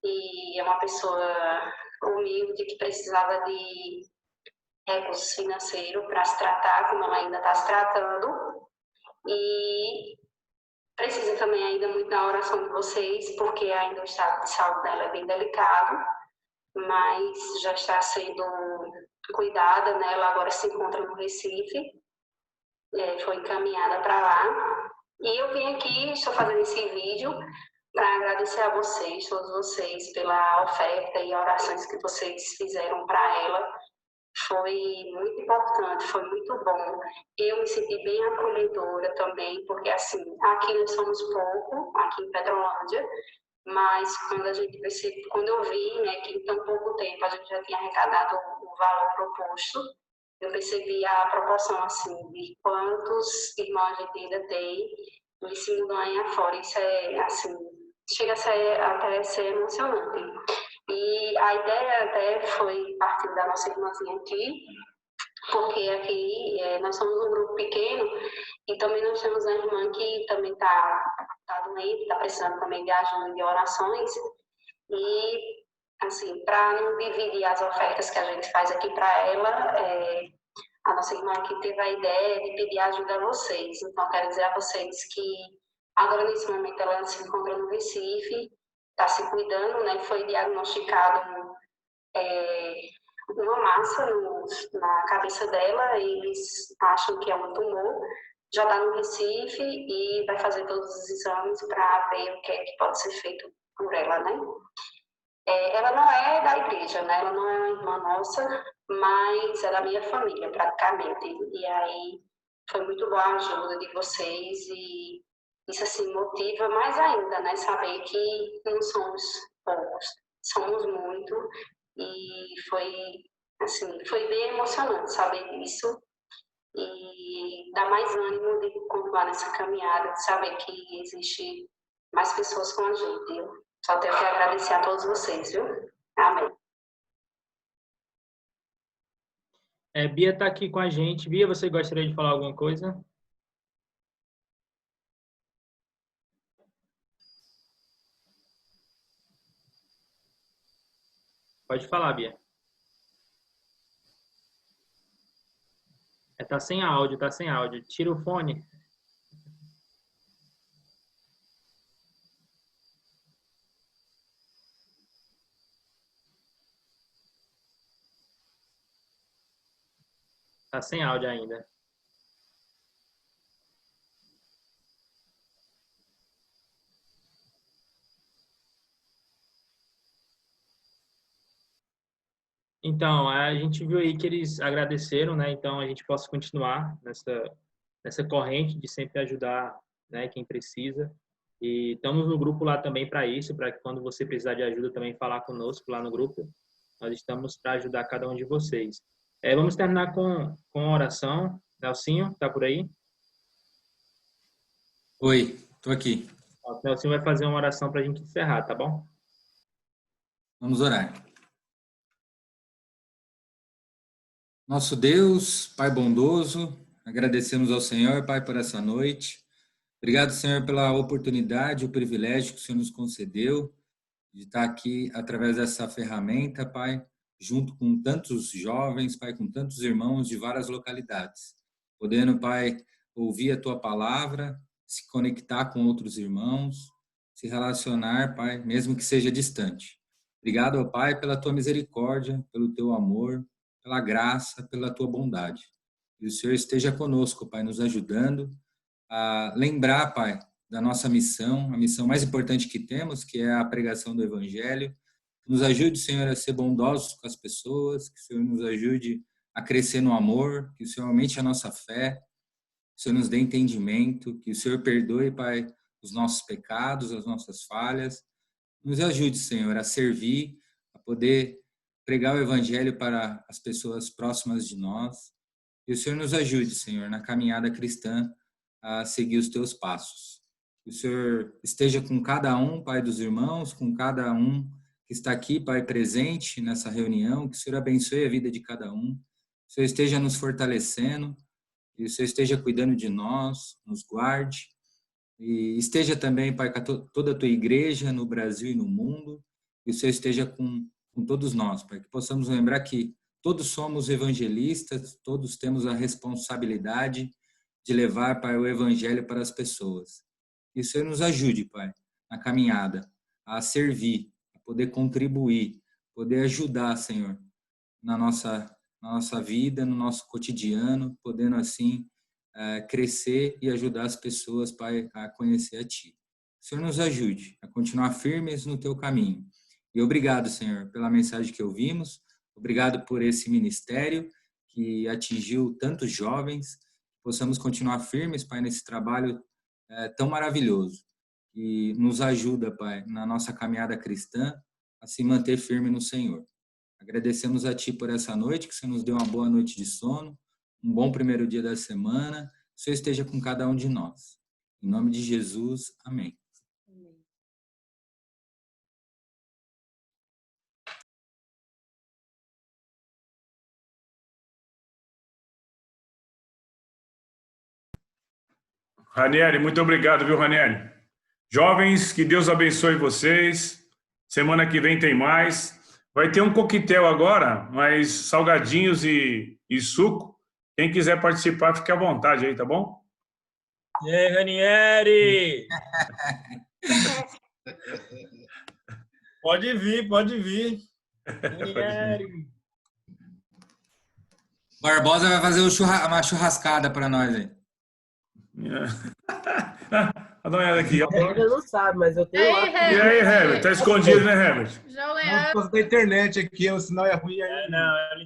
Speaker 3: E é uma pessoa humilde que precisava de recursos financeiros para se tratar, como ela ainda está se tratando. E precisa também ainda muito da oração de vocês, porque ainda o estado de saúde dela é bem delicado, mas já está sendo cuidada, né? Ela agora se encontra no Recife, foi encaminhada para lá. E eu vim aqui, estou fazendo esse vídeo para agradecer a vocês, todos vocês, pela oferta e orações que vocês fizeram para ela. Foi muito importante, foi muito bom. Eu me senti bem acolhedora também, porque assim, aqui nós somos pouco, aqui em Petrolândia, mas quando eu vi, né, que em tão pouco tempo a gente já tinha arrecadado o valor proposto, eu percebi a proporção assim de quantos irmãos a gente ainda tem e se mudam aí afora. Isso é assim, chega até a ser emocionante. E a ideia até foi partir da nossa irmãzinha aqui, porque aqui nós somos um grupo pequeno e também nós temos a irmã que também está doente, está precisando também de ajuda e de orações. E, assim, para não dividir as ofertas que a gente faz aqui para ela, a nossa irmã aqui teve a ideia de pedir ajuda a vocês. Então, quero dizer a vocês que agora, nesse momento, ela se encontra no Recife, está se cuidando, né? Foi diagnosticado uma massa na cabeça dela, eles acham que é um tumor, já está no Recife e vai fazer todos os exames para ver o que é que pode ser feito por ela, né? Ela não é da igreja, né? Ela não é uma irmã nossa, mas é da minha família, praticamente. E aí foi muito boa a ajuda de vocês e isso, assim, motiva mais ainda, né? Saber que não somos poucos, somos muito. E foi, assim, foi bem emocionante saber disso. E dá mais ânimo de continuar nessa caminhada, de saber que existe mais pessoas com a gente. Eu só tenho que agradecer a todos vocês, viu? Amém.
Speaker 1: Bia está aqui com a gente. Bia, você gostaria de falar alguma coisa? Pode falar, Bia. Tá sem áudio, tá sem áudio. Tira o fone. Tá sem áudio ainda. Então, a gente viu aí que eles agradeceram, né? Então, a gente possa continuar nessa corrente de sempre ajudar, né, quem precisa. E estamos no grupo lá também para isso, para que quando você precisar de ajuda também falar conosco lá no grupo. Nós estamos para ajudar cada um de vocês. Vamos terminar com a oração. Nelsinho, está por aí?
Speaker 4: Oi, estou aqui.
Speaker 1: O Nelsinho vai fazer uma oração para a gente encerrar, tá bom?
Speaker 4: Vamos orar. Nosso Deus, Pai bondoso, agradecemos ao Senhor, Pai, por essa noite. Obrigado, Senhor, pela oportunidade, o privilégio que o Senhor nos concedeu de estar aqui através dessa ferramenta, Pai, junto com tantos jovens, Pai, com tantos irmãos de várias localidades. Podendo, Pai, ouvir a Tua palavra, se conectar com outros irmãos, se relacionar, Pai, mesmo que seja distante. Obrigado, ó Pai, pela Tua misericórdia, pelo Teu amor, pela graça, pela Tua bondade. E o Senhor esteja conosco, Pai, nos ajudando a lembrar, Pai, da nossa missão, a missão mais importante que temos, que é a pregação do Evangelho. Nos ajude, Senhor, a ser bondosos com as pessoas, que o Senhor nos ajude a crescer no amor, que o Senhor aumente a nossa fé, que o Senhor nos dê entendimento, que o Senhor perdoe, Pai, os nossos pecados, as nossas falhas. Nos ajude, Senhor, a servir, a poder pregar o Evangelho para as pessoas próximas de nós. E o Senhor nos ajude, Senhor, na caminhada cristã a seguir os Teus passos. Que o Senhor esteja com cada um, Pai dos irmãos, com cada um que está aqui, Pai, presente nessa reunião. Que o Senhor abençoe a vida de cada um. Que o Senhor esteja nos fortalecendo. Que o Senhor esteja cuidando de nós, nos guarde. E esteja também, Pai, com toda a Tua igreja no Brasil e no mundo. Que o Senhor esteja com todos nós, para que possamos lembrar que todos somos evangelistas, todos temos a responsabilidade de levar, Pai, o Evangelho para as pessoas. Que o Senhor nos ajude, Pai, na caminhada, a servir, a poder contribuir, poder ajudar, Senhor, na nossa vida, no nosso cotidiano, podendo assim crescer e ajudar as pessoas, Pai, a conhecer a Ti. Que o Senhor nos ajude a continuar firmes no Teu caminho. E obrigado, Senhor, pela mensagem que ouvimos. Obrigado por esse ministério que atingiu tantos jovens. Possamos continuar firmes, Pai, nesse trabalho tão maravilhoso. E nos ajuda, Pai, na nossa caminhada cristã, a se manter firme no Senhor. Agradecemos a Ti por essa noite, que você nos deu uma boa noite de sono, um bom primeiro dia da semana. Que o Senhor esteja com cada um de nós. Em nome de Jesus, amém.
Speaker 6: Ranieri, muito obrigado, viu, Ranieri? Jovens, que Deus abençoe vocês. Semana que vem tem mais. Vai ter um coquetel agora, mas salgadinhos e suco. Quem quiser participar, fique à vontade aí, tá bom?
Speaker 23: E aí, Ranieri? Pode vir, pode vir. Ranieri.
Speaker 4: Barbosa vai fazer uma churrascada para nós aí.
Speaker 6: Dá uma olhada aqui.
Speaker 22: Ele não sabe, mas eu tenho lá.
Speaker 6: E aí, Herbert? Tá escondido, né, Herbert?
Speaker 18: João Leandro.
Speaker 19: Por causa da internet aqui, o sinal é ruim aí.
Speaker 23: Não,